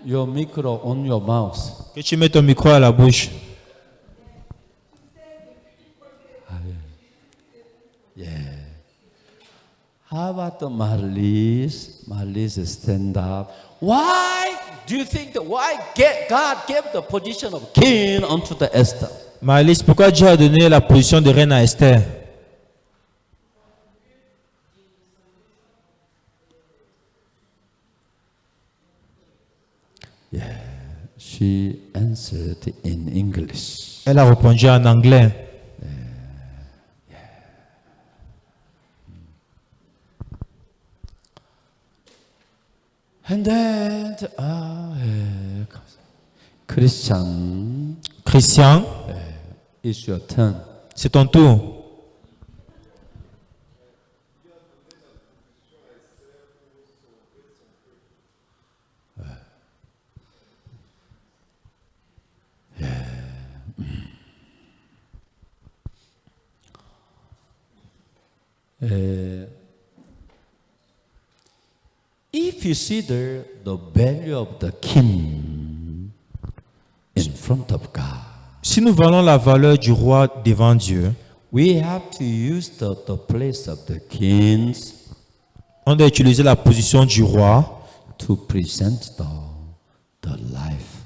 Your micro on your mouth. Que tu mets ton micro à la bouche. Yeah. How about the Marlies? Marlies stand up. Why do you think why God gave the position of king unto the Esther? Maëlys, pourquoi Dieu a donné la position de reine à Esther? She answered in English. Elle a répondu en anglais. And then, Christian, Christian, it's your turn. c'est ton tour. If you see the value of the king in front of God, Si nous valons la valeur du roi devant Dieu, we have to use the place of the kings on doit utiliser la position du roi to present the life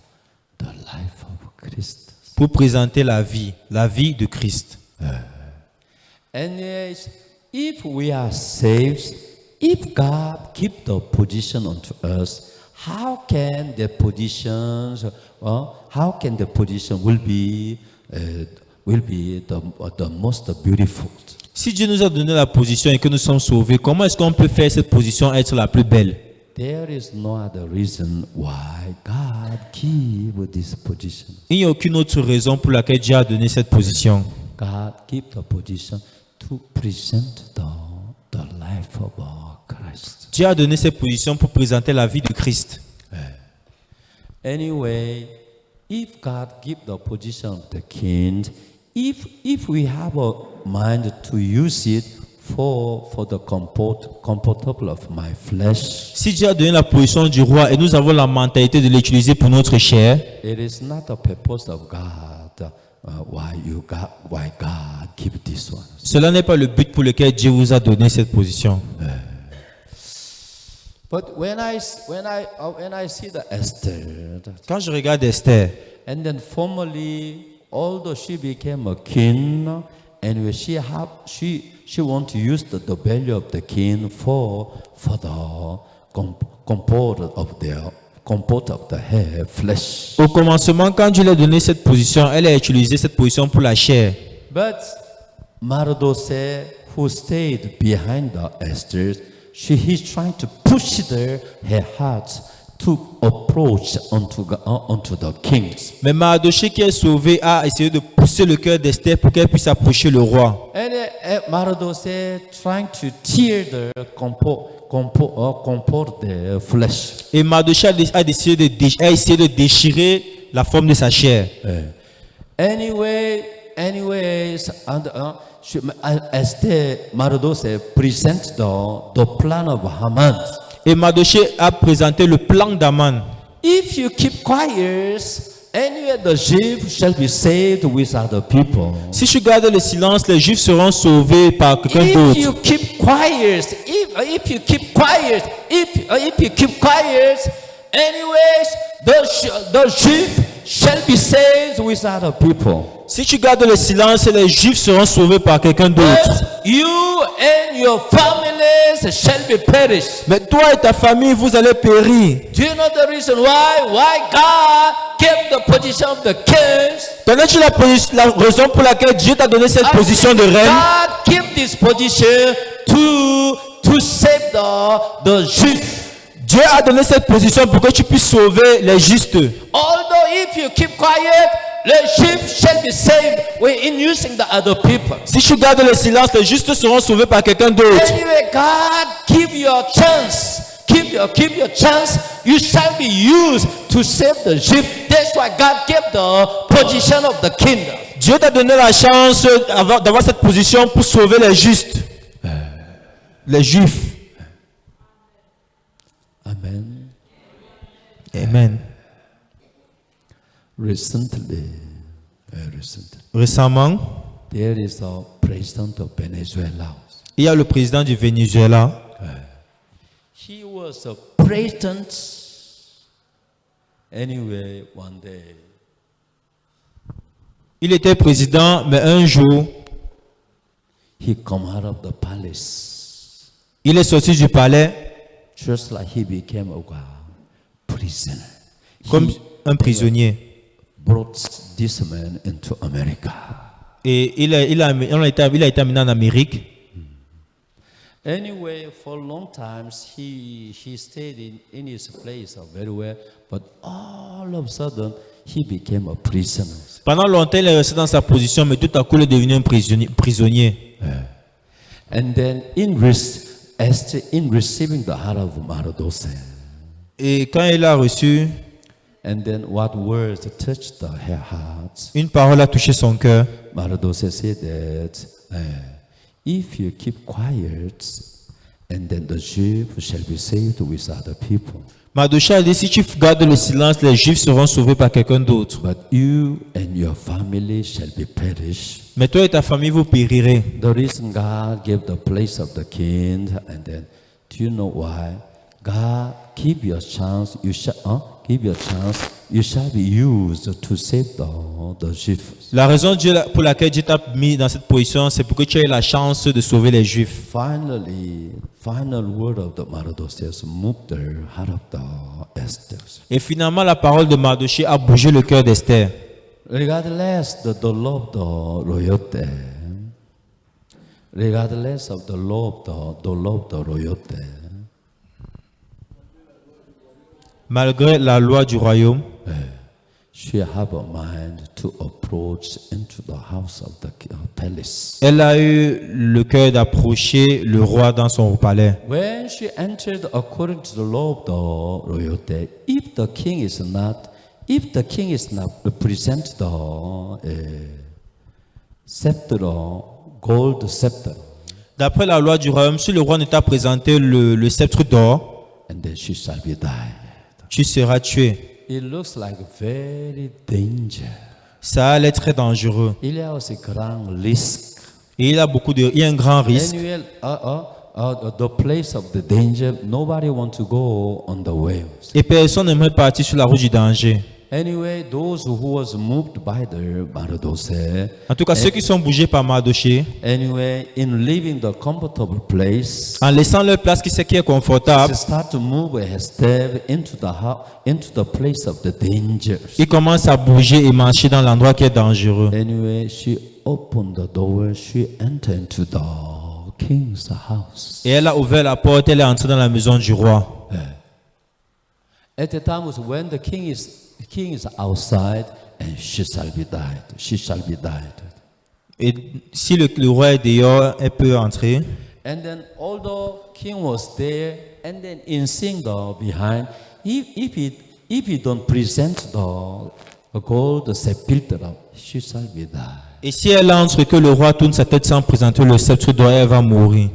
of Christ. pour présenter la vie de Christ. And yes, if we are saved, if God keep the position unto us, how can the position will be the most beautiful? Si Dieu nous a donné la position et que nous sommes sauvés, comment est-ce qu'on peut faire cette position être la plus belle? There is no other reason why God give this position. Il n'y a aucune autre raison pour laquelle Dieu a donné cette position. God keep the position to present the life of Christ. Dieu a donné cette position pour présenter la vie de Christ. Anyway, if God give the position of the king, if we have a mind to use it for the comfortable of my flesh, Si Dieu a donné la position du roi et nous avons la mentalité de l'utiliser pour notre chair, it is not the purpose of God. Why God give this one? cela n'est pas le but pour lequel Dieu vous a donné cette position. But when I see the Esther, Quand je regarde Esther, and then formerly, although she became a king, and she want to use the value of the king for the comfort of the hair, flesh. au commencement, quand Dieu lui a donné cette position, elle a utilisé cette position pour la chair. But Mardochai, who stayed behind the Esther, he's trying to push her heart to approach unto the kings. Mais Mardochée qui est sauvé a essayé de pousser le cœur d'Esther pour qu'elle puisse approcher le roi. And Mardochée trying to tear the comport the flesh. Et Mardochée a essayé de déchirer la forme de sa chair. Anyways, Esther Mardochée present the plan of Haman. Et Mardochée a présenté le plan d'Aman. If you keep quiet, anyway the Jews shall be saved with other people. Si tu gardes le silence, les Juifs seront sauvés par quelqu'un If d'autre. you keep quiet, if you keep quiet, if you keep quiet, anyways the Jews shall be saved with other people. Si tu gardes le silence, les Juifs seront sauvés par quelqu'un d'autre. But you and your families shall be perished. Mais toi et ta famille, vous allez périr. Do you know the reason why God gave the position of the kings? Connais-tu la raison pour laquelle Dieu t'a donné cette position de reine? God gave this position to save the Jews. Dieu a donné cette position pour que tu puisses sauver les justes. Although if you keep quiet, the sheep shall be saved in using the other people. Si tu gardes le silence, les justes seront sauvés par quelqu'un d'autre. Anyway, God give your chance. Keep your chance. You shall be used to save the sheep. That's why God gave the position of the kingdom. Dieu t'a donné la chance d'avoir cette position pour sauver les justes. Les juifs. Amen. Amen. Recently, Récemment, there is a president of Venezuela. il y a le président du Venezuela. He was a president. Anyway, one day, Il était président, mais un jour, he come out of the palace, il est sorti du palais just like he became a prisoner. comme He un prisonnier. brought this man into America. Et il a été amené en Amérique. Anyway, for long times he stayed in his place very well, but all of a sudden he became a prisoner. Pendant longtemps, il est resté dans sa position, mais tout à coup, il est devenu un prisonnier. And then in receiving the heart of Mardochée, Et quand il a reçu, and then what words touched her heart, une parole a touché son cœur. Mardochée said that if you keep quiet, and then the Jews shall be saved with other people. Mardochée a dit, si tu gardes le silence, les Juifs seront sauvés par quelqu'un d'autre. But you and your family shall be perished. Mais toi et ta famille, vous périrez. The reason God gave the place of the king, and then do you know why? God give your chance. You shall be used to save the Jews. La raison pour laquelle Dieu t'a mis dans cette position, c'est pour que tu aies la chance de sauver les Juifs. Final word of the Mardochée moved the heart of the Esther. Et finalement, la parole de Mardochée a bougé le cœur d'Esther. Regardless the law of the royauté, regardless of the law of the royauté, Malgré la loi du royaume, she have a mind to approach into the house of the palace. elle a eu le cœur d'approcher le roi dans son palais. When she entered according to the law of the royauté, if the king is not present the scepter, gold scepter, D'après la loi du royaume, si le roi ne t'a présenté le sceptre d'or, and then she shall be died. tu seras tué. It looks like very danger. Ça allait être très dangereux. Il y a aussi grand risque. Et il y a un grand risque. Anyway, the place of the danger, nobody want to go on the way. Et personne n'aimerait partir sur la route du danger. Anyway, those who was moved by the Mardochée, En tout cas, ceux qui sont bougés par Mardochée, anyway, in leaving the comfortable place, en laissant leur place qui est confortable, she start to move her step into the place of the danger. ils commencent à bouger et marcher dans l'endroit qui est dangereux. Anyway, she opened the door. She entered into the king's house. Et elle a ouvert la porte, elle est entrée dans la maison du roi. At the time was when the king is outside and she shall be died. She shall be died. Et si le roi est dehors, elle peut entrer. And then although king was there, and then in seeing the behind, if he don't present the gold scepter, she shall be died. Et si elle entre, que le roi tourne sa tête sans présenter le sceptre d'or, elle va mourir.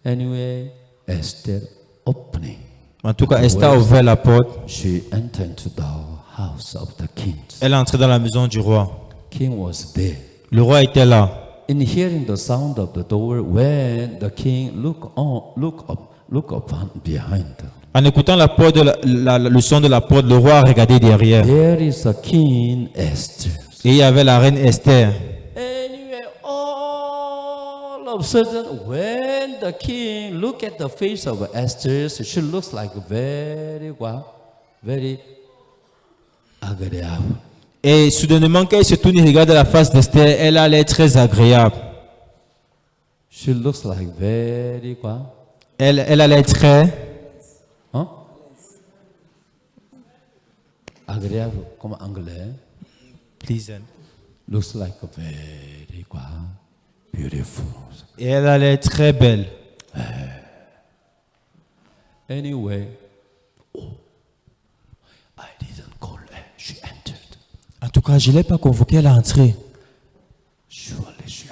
Anyway, Esther opening. En tout cas, Esther a ouvert la porte. She entered into the house of the king. Elle est entrée dans la maison du roi. King was there. Le roi était là. In hearing the sound of the door, when the king look upon behind. En écoutant la porte le son de la porte, le roi a regardé derrière. There is a king Esther. Et il y avait la reine Esther. Anyway, all of a sudden, when the king look at the face of Esther, she looks like very agréable. Et soudainement, quand elle se tourne et regarde la face d'Esther, elle a l'air très agréable. She looks like very quoi? Elle a l'air très Hein? Agréable comme anglais. pleasant. Looks like very quoi? Beautiful. Et elle a l'air très belle. Anyway, I didn't call her. She entered. En tout cas, je ne l'ai pas convoquée, elle est entrée. Surely she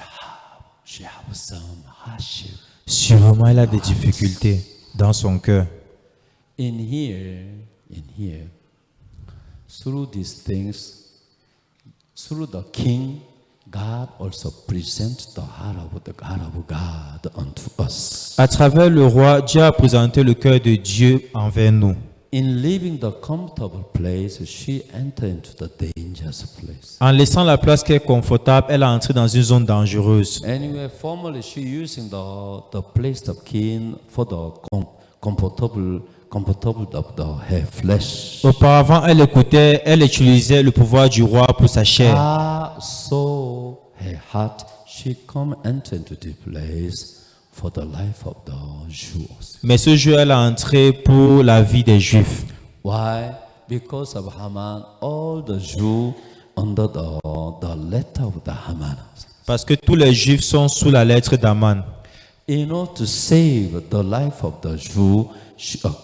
have some hardship. Sûrement, elle a des difficultés dans son cœur. In here, through these things, through the king, God also presents the heart of God unto us. À travers le roi, Dieu a présenté le cœur de Dieu envers nous. In leaving the comfortable place, she entered into the dangerous place. En laissant la place qui est confortable, elle a entré dans une zone dangereuse. Anyway, formerly she using the place of king for the comfortable of her flesh. Auparavant, elle utilisait le pouvoir du roi pour sa chair. So her heart, she come enter into the place for the life of the Jews. Mais ce jour, elle a entré pour la vie des Juifs. Why? Because of Haman, all the Jews under the letter of the Haman. Parce que tous les Juifs sont sous la lettre d'Aman. In order to save the life of the Jew,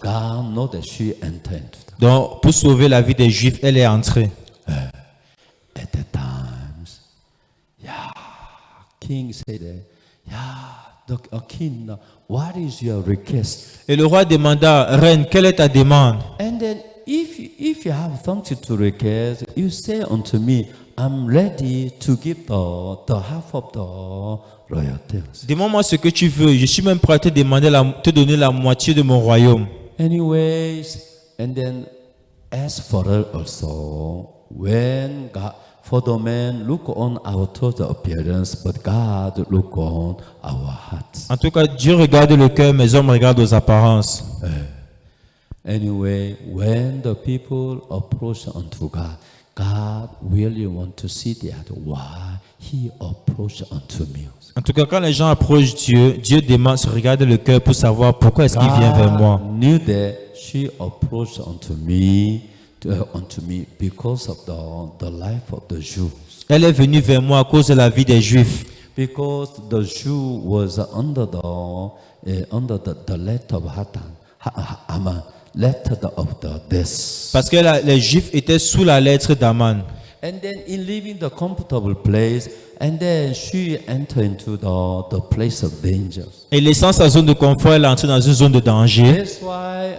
God know that she entered. Donc, pour sauver la vie des Juifs, elle est entrée. At the times, king said, the king, what is your request? Et le roi demanda, reine, quelle est ta demande? And then if you have something to request, you say unto me, I'm ready to give the half of the royalties. Demande-moi ce que tu veux. Je suis même prêt à te donner la moitié de mon royaume. Anyways, and then as for her also, when God, for the man look on our total appearance, but God look on our hearts. En tout cas, Dieu regarde le cœur, mais les hommes regardent aux apparences. Anyway, when the people approach unto God, God really want to see that why He approached unto me. En tout cas, quand les gens approchent Dieu, Dieu demande, se regarde le cœur pour savoir pourquoi est-ce qu'il vient vers moi. God knew that she approached unto me because of the life of the Jews. Elle est venue vers moi à cause de la vie des Juifs. Because the Jew was under the letter of Haman, letter of the death. Parce que les Juifs étaient sous la lettre d'Aman. And then in leaving the comfortable place, and then she entered into the place of danger. Et laissant sa zone de confort, elle est entrée dans une zone de danger. That's why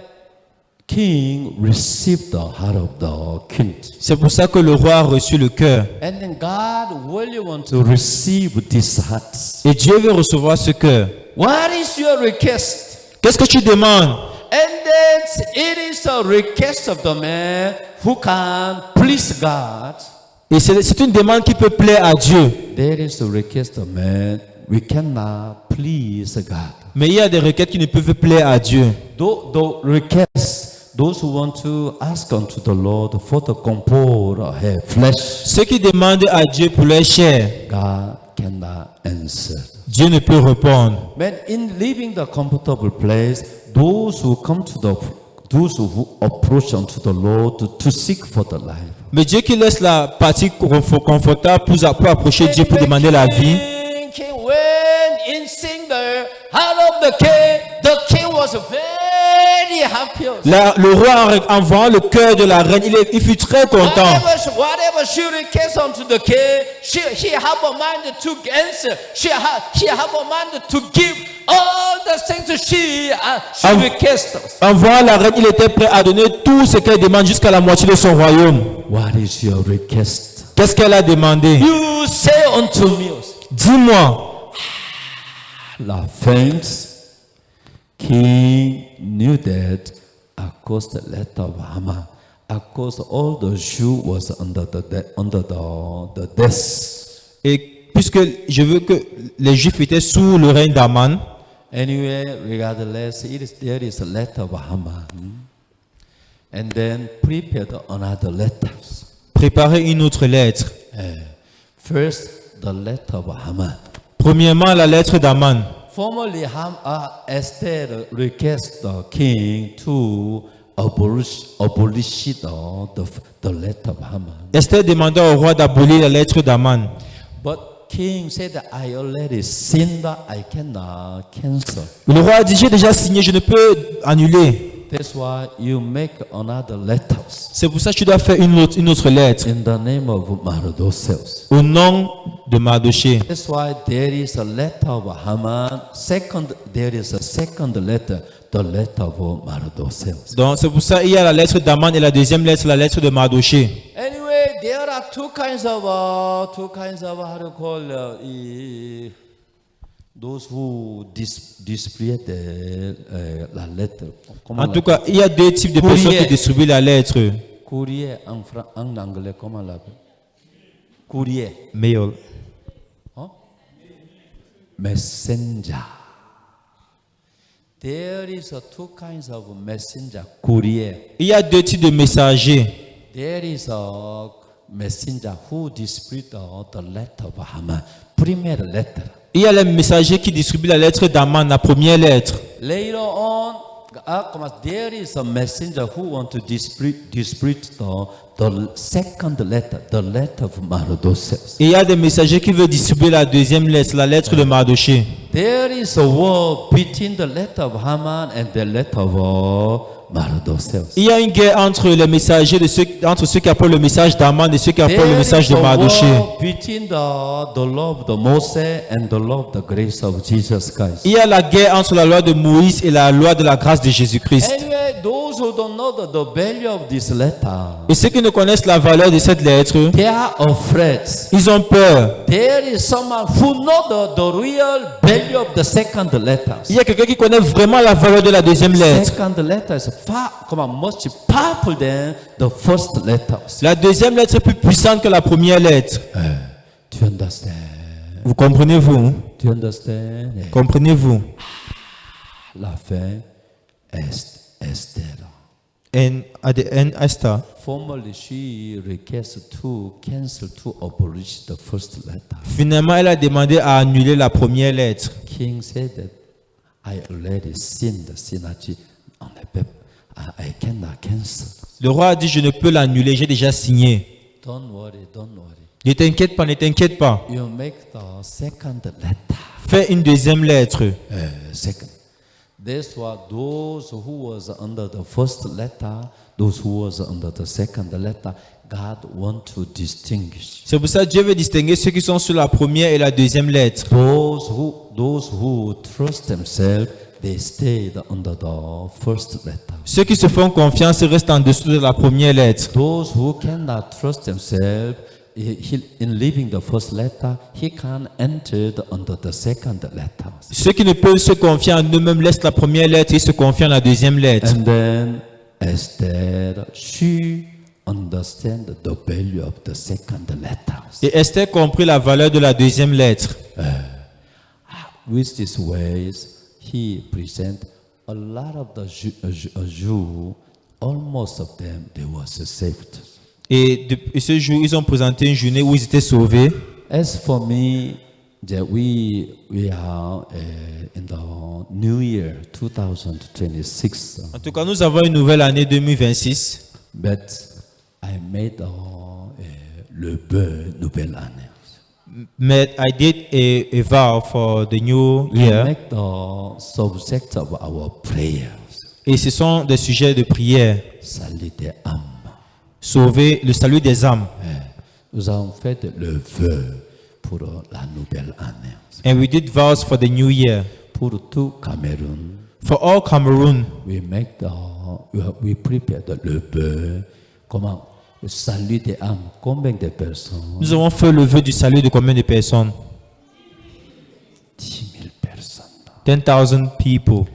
king received the heart of the king. C'est pour ça que le roi a reçu le cœur. And then God really wants to receive this heart. Et Dieu veut recevoir ce cœur. What is your request? Qu'est-ce que tu demandes? And then it is a request of the man who can please God. Et c'est une demande qui peut plaire à Dieu. There is a request of man we cannot please God. Mais il y a des requêtes qui ne peuvent plaire à Dieu. The requests, those who want to ask unto the Lord for the comfort of her flesh, Ceux qui demandent à Dieu pour leur chair, God cannot answer. Dieu ne peut répondre. But in leaving the comfortable place, those who come to those who approach unto the Lord to seek for the life. Mais Dieu qui laisse la partie confortable pour approcher Dieu pour demander la vie. King went in singer out of the king was very happy. Le roi, en voyant le cœur de la reine, il fut très content. Whatever she requests unto the king, he have a mind to answer. She have a mind to give all the things she requests. En voyant la reine, il était prêt à donner tout ce qu'elle demande jusqu'à la moitié de son royaume. What is your request? Qu'est-ce qu'elle a demandé? You say unto me. Dis-moi. La famous king knew that across the letter of Haman, across all the Jews was under the death. Et puisque je veux que les Juifs étaient sous le règne d'Aman, anyway, regardless, there is a letter of Haman, and then prepared another letter. préparez une autre lettre. First, the letter of Haman. Premièrement, la lettre d'Aman. Formerly, Esther requested the king to abolish the letter of Haman. Esther demanda au roi d'abolir la lettre d'Aman. But king said, I already signed, I cannot cancel. Le roi a dit, j'ai déjà signé, je ne peux annuler. That's why you make another letter. C'est pour ça que tu dois faire une autre lettre. In the name of Mardochée. Au nom de Mardochée. That's why there is a letter of Haman. Second, there is a second letter, the letter of Mardochée. Donc c'est pour ça qu'il y a la lettre d'Aman et la deuxième lettre, la lettre de Mardochée. Anyway, there are two kinds of how to call those who distribute la lettre. En tout cas, il y a deux types de personnes qui distribuent la lettre. Courrier en anglais, comment on l'appelle? Courrier. Mail. Huh? Messenger. There is two kinds of messenger. Courrier. Il y a deux types de messagers. There is a messenger who distribute the letter of Haman. Première lettre. Il y a les messagers qui distribuent la lettre d'Aman, la première lettre. Later on, there is a messenger who want to distribute the second letter, the letter of Mardochée. Et il y a des messagers qui veulent distribuer la deuxième lettre, la lettre de Mardochée. There is a war between the letter of Haman and the letter of Mardochée. Il y a une guerre entre les messagers entre ceux qui apportent le message d'Aman et ceux qui apportent le message de Mardochée. Between the law of the Moses and the law of the grace of Jesus Christ. Il y a la guerre entre la loi de Moïse et la loi de la grâce de Jésus-Christ. Anyway, those who don't know the value of this letter, Et ceux qui ne connaissent la valeur de cette lettre, they are afraid. ils ont peur. There is someone who know the real value of the second letter. Il y a quelqu'un qui connaît vraiment la valeur de la deuxième lettre. Second letter is much powerful than the first letter. La deuxième lettre est plus puissante que la première lettre. Do you understand? Vous comprenez-vous? Do you understand? Comprenez-vous? La fin est Esther. And at the end, Esther, Formerly, she requested to cancel, to abolish the first letter. finalement, elle a demandé à annuler la première lettre. King said that I already signed the signature on the paper. I cannot cancel. Le roi a dit, je ne peux l'annuler, j'ai déjà signé. Don't worry, don't worry. Ne t'inquiète pas, ne t'inquiète pas. You make the second letter. Fais une deuxième lettre. Second. That's why those who was under the first letter, those who was under the second letter, God want to distinguish. C'est pour ça que Dieu veut distinguer ceux qui sont sur la première et la deuxième lettre. Those who trust themselves, they stayed under the first letter. Ceux qui se font confiance restent en dessous de la première lettre. Those who cannot trust themselves, in leaving the first letter, he can enter under the second letter. Ceux qui ne peuvent se confier en eux-mêmes laissent la première lettre et se confient en la deuxième lettre. And then Esther, she understand the value of the second letter. Et Esther comprit la valeur de la deuxième lettre. With these ways, he present a lot of the Jew, almost of them, they were saved. Et ce jour, ils ont présenté une journée où ils étaient sauvés. As for me, that we are in the new year 2026, En tout cas, nous avons une nouvelle année 2026. but I made le vœu nouvelle année. But I did a vow for the new We year. make the subject of our prayers, Et ce sont des sujets de prière. salut des âmes. Sauver le salut des âmes. Nous avons fait le vœu pour la nouvelle année, And we did vows for the new year. pour tout Cameroun. For all Cameroon, We prepare le vœu. Comment? Le salut des âmes. Combien de personnes? nous avons fait le vœu du salut de combien de personnes? 10 000 personnes. 10,000 people.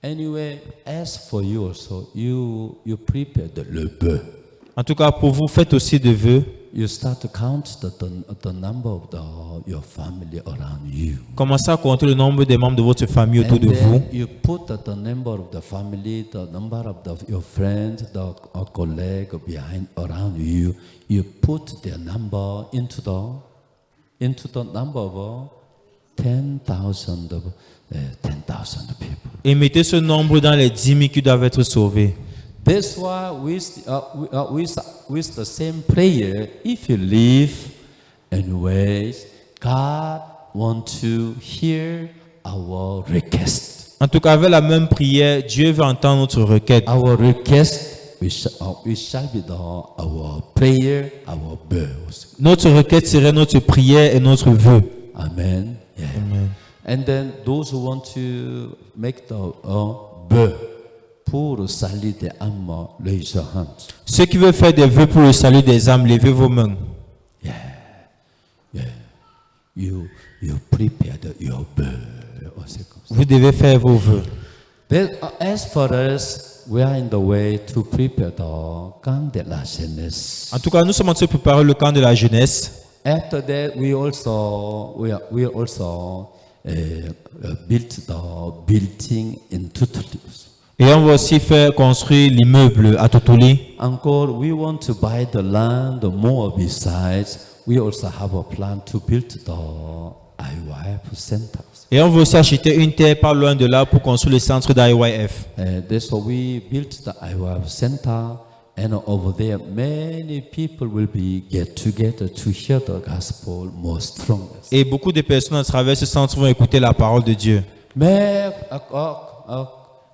Anyway, as for you also, you prepare le vœu. En tout cas, pour vous, faites aussi des vœux. You start to count the number of your family around you. Commencez à compter le nombre des membres de votre famille autour And de vous. then you put the number of the family, the number of your friends, the colleague behind around you. You put their number into the number of 10,000 people. Et mettez ce nombre dans les 10 000 qui doivent être sauvés. That's why with the same prayer, if you live anyways, God wants to hear our request. En tout cas, avec la même prière, Dieu veut entendre notre requête. Our request, we shall be our prayer, our vows. Notre requête serait notre prière et notre vœu. Amen. Yeah. Amen. And then those who want to make the vow pour le salut des âmes, raise your hands. Ceux qui veulent faire des vœux pour le salut des âmes, levez vos mains. You prepared your vow. Vous devez faire vos vœux. As for us, we are in the way to prepare the camp de la jeunesse. En tout cas, nous sommes en train de préparer le camp de la jeunesse. After that, we also built the building in Tutulis. Et on va aussi faire construire l'immeuble à Totoli. Encore, we want to buy the land more. Besides, we also have a plan to build the IYF centers. Et on veut aussi acheter une terre pas loin de là pour construire le centre d'IYF. That's why we built the IYF center, and over there, many people will get together to hear the gospel more strongly. Et beaucoup de personnes à travers ce centre vont écouter la parole de Dieu.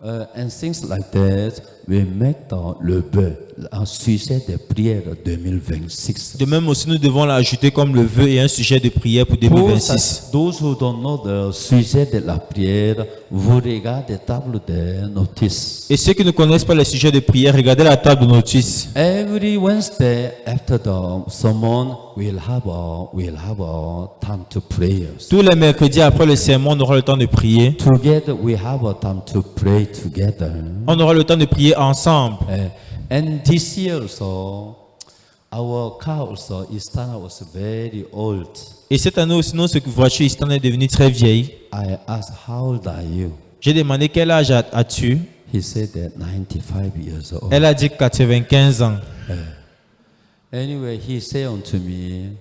And things like that, we make le vœu, un sujet de prière 2026. De même aussi, nous devons l'ajouter comme le vœu et un sujet de prière pour 2026. Those who don't know the sujet de la prière, vous regardez la table de notice. Et ceux qui ne connaissent pas le sujet de prière, regardez la table de notice. Every Wednesday after the sermon, we'll have a time to pray. Tous les mercredis après le sermon, on aura le temps de prier. Together, we have a time to pray together. On aura le temps de prier ensemble. And this year also, our car also, Istana was very old. Et cette année aussi, notre voiture Istana est devenue très vieille. I asked, how old are you? J'ai demandé quel âge as-tu. He said that 95 years old. Elle a dit 95 ans. Anyway, he said unto me,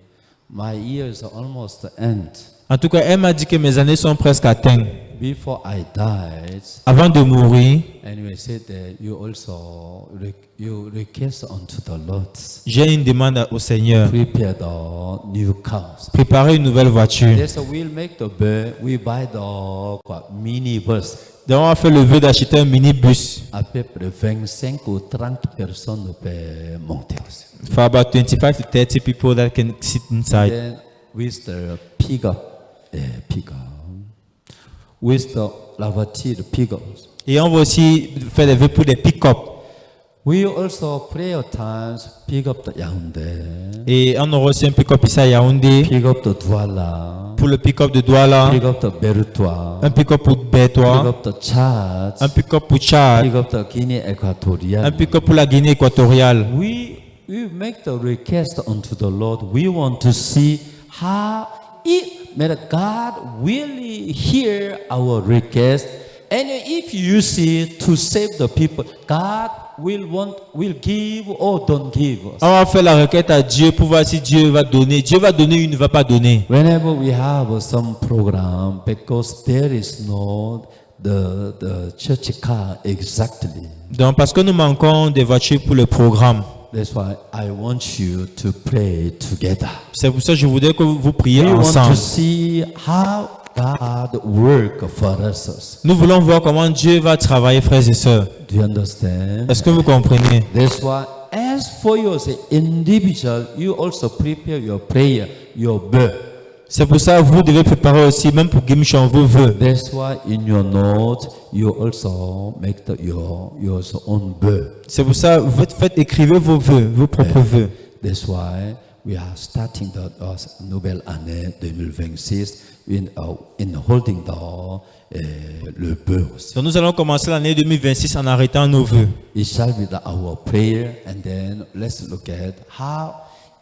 my years are almost end. En tout cas, elle m'a dit que mes années sont presque atteintes. Before I died, Avant de mourir, anyway, said that you also you request unto the Lord, j'ai une demande au Seigneur. prepare the new cars. Préparer une nouvelle voiture. Yes, so we'll make the bed. We buy the minibus. Donc, on va faire le vœu d'acheter un minibus. À peu près 25 ou 30 personnes peuvent monter aussi. For about 25 to 30 people that can sit inside. Then with the pickup, with the la voiture pickup. Et on va aussi faire des vœux pour des pick-up. We also pray at times pick up the Yaoundé, Et on aura aussi un pick-up ici à Yaoundé. pick up the Douala, Pour le pick-up de Douala. pick up the Bertois, Un pick-up pour pick Bertois. up the Chad, Un pick-up pour Tchad. pick up the Guinea Un Equatorial. pick-up pour la Guinée équatoriale. We make the request unto the Lord. We want to see how may God really hear our request. And if you see to save the people, God will give or don't give. On va faire la requête à Dieu pour voir si Dieu va donner. Dieu va donner ou il ne va pas donner. Whenever we have some program, because there is no the church car exactly. Donc, parce que nous manquons des voitures pour le programme. That's why I want you to pray together. C'est pour ça que je voudrais que vous priez We want to ensemble. see how God work for us. Nous voulons voir comment Dieu va travailler, frères et sœurs. Do you understand? Est-ce que vous comprenez? That's why, as for you as an individual, you also prepare your prayer, your prayer. C'est pour ça que vous devez préparer aussi, même pour Gimchon, vos vœux. That's why in your notes you also make your own prayer. C'est pour ça que vous écrivez vos vœux, vos propres vœux. That's why we are starting the nouvelle année 2026 in holding le vœu. Donc nous allons commencer l'année 2026 en arrêtant nos vœux. It shall be our prayer, and then let's look at how,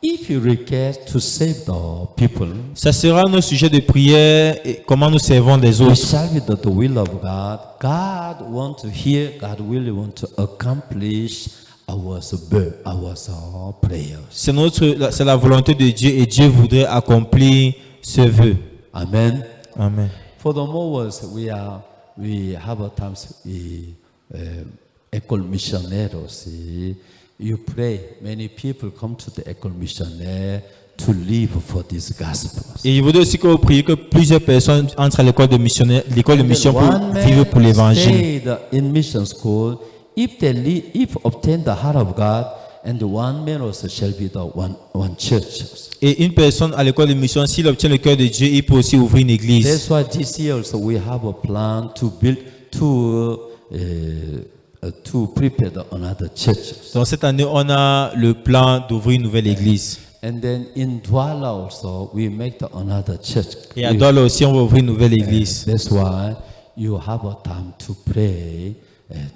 if you request to save the people, Ça sera nos sujets de prière et comment nous servons les it autres. shall be the will of God. God want to hear, God really want to accomplish our prayers. C'est la volonté de Dieu et Dieu voudrait accomplir ce vœu. Amen. Amen. For the moments we have at times école missionnaire aussi. You pray. Many people come to the école missionnaire to live for this gospel. Et il voudrait aussi que vous priez que plusieurs personnes entrent à l'école de mission pour vivre pour l'évangile. Stayed in mission school. If obtain the heart of God, and the one man also shall be the one church. Et une personne à l'école de mission, s'il obtient le cœur de Dieu, il peut aussi ouvrir une église. That's why this year also we have a plan to build to prepare another church. Donc cette année, on a le plan d'ouvrir une nouvelle église. And then in Douala also we make another church. Et à Douala aussi, on va ouvrir une nouvelle église. That's why you have a time to pray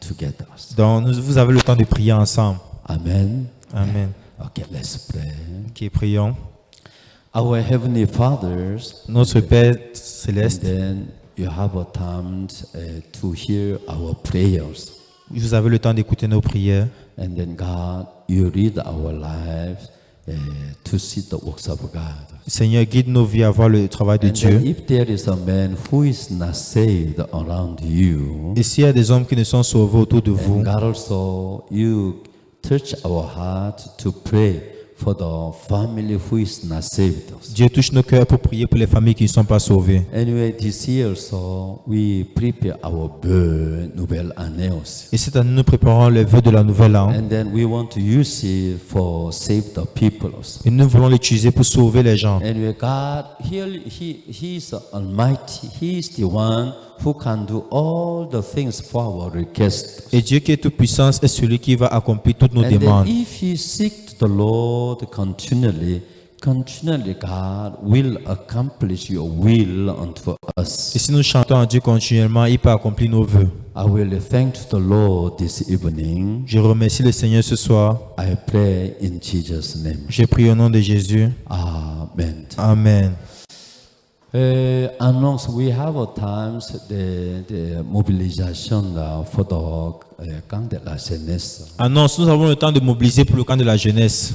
together. Donc vous avez le temps de prier ensemble. Amen. Amen. Okay, let's pray. Ok, prions. Our Heavenly Fathers, Notre Père and céleste, then you have a time to hear our prayers. vous avez le temps d'écouter nos prières. And then God, you read our lives to see the works of God. Seigneur, guide nos vies à voir le travail de And then Dieu. if there is a man who is not saved around you, Et s'il y a des hommes qui ne sont sauvés autour de vous, and God also, you touch our heart to pray for the family who is not saved. Dieu touche nos cœurs pour prier pour les familles qui ne sont pas sauvées. Anyway, this year so we prepare our nouvelle année aussi. Et cette année, nous préparons les vœux de la nouvelle an. And then we want to use it for save the people also. Et nous voulons l'utiliser pour sauver les gens. Anyway, God, He is Almighty. He is the one who can do all the things for our request. Et Dieu qui est toute puissance est celui qui va accomplir toutes nos And then demandes. if you seek the Lord continually, God will accomplish your will unto us. Et si nous chantons à Dieu continuellement, il peut accomplir nos vœux. I will thank the Lord this evening. Je remercie le Seigneur ce soir. I pray in Jesus' name. Je prie au nom de Jésus. Amen. Amen. Announce we have at times the mobilization for the camp de la jeunesse. Annonce, nous avons le temps de mobiliser pour le camp de la jeunesse.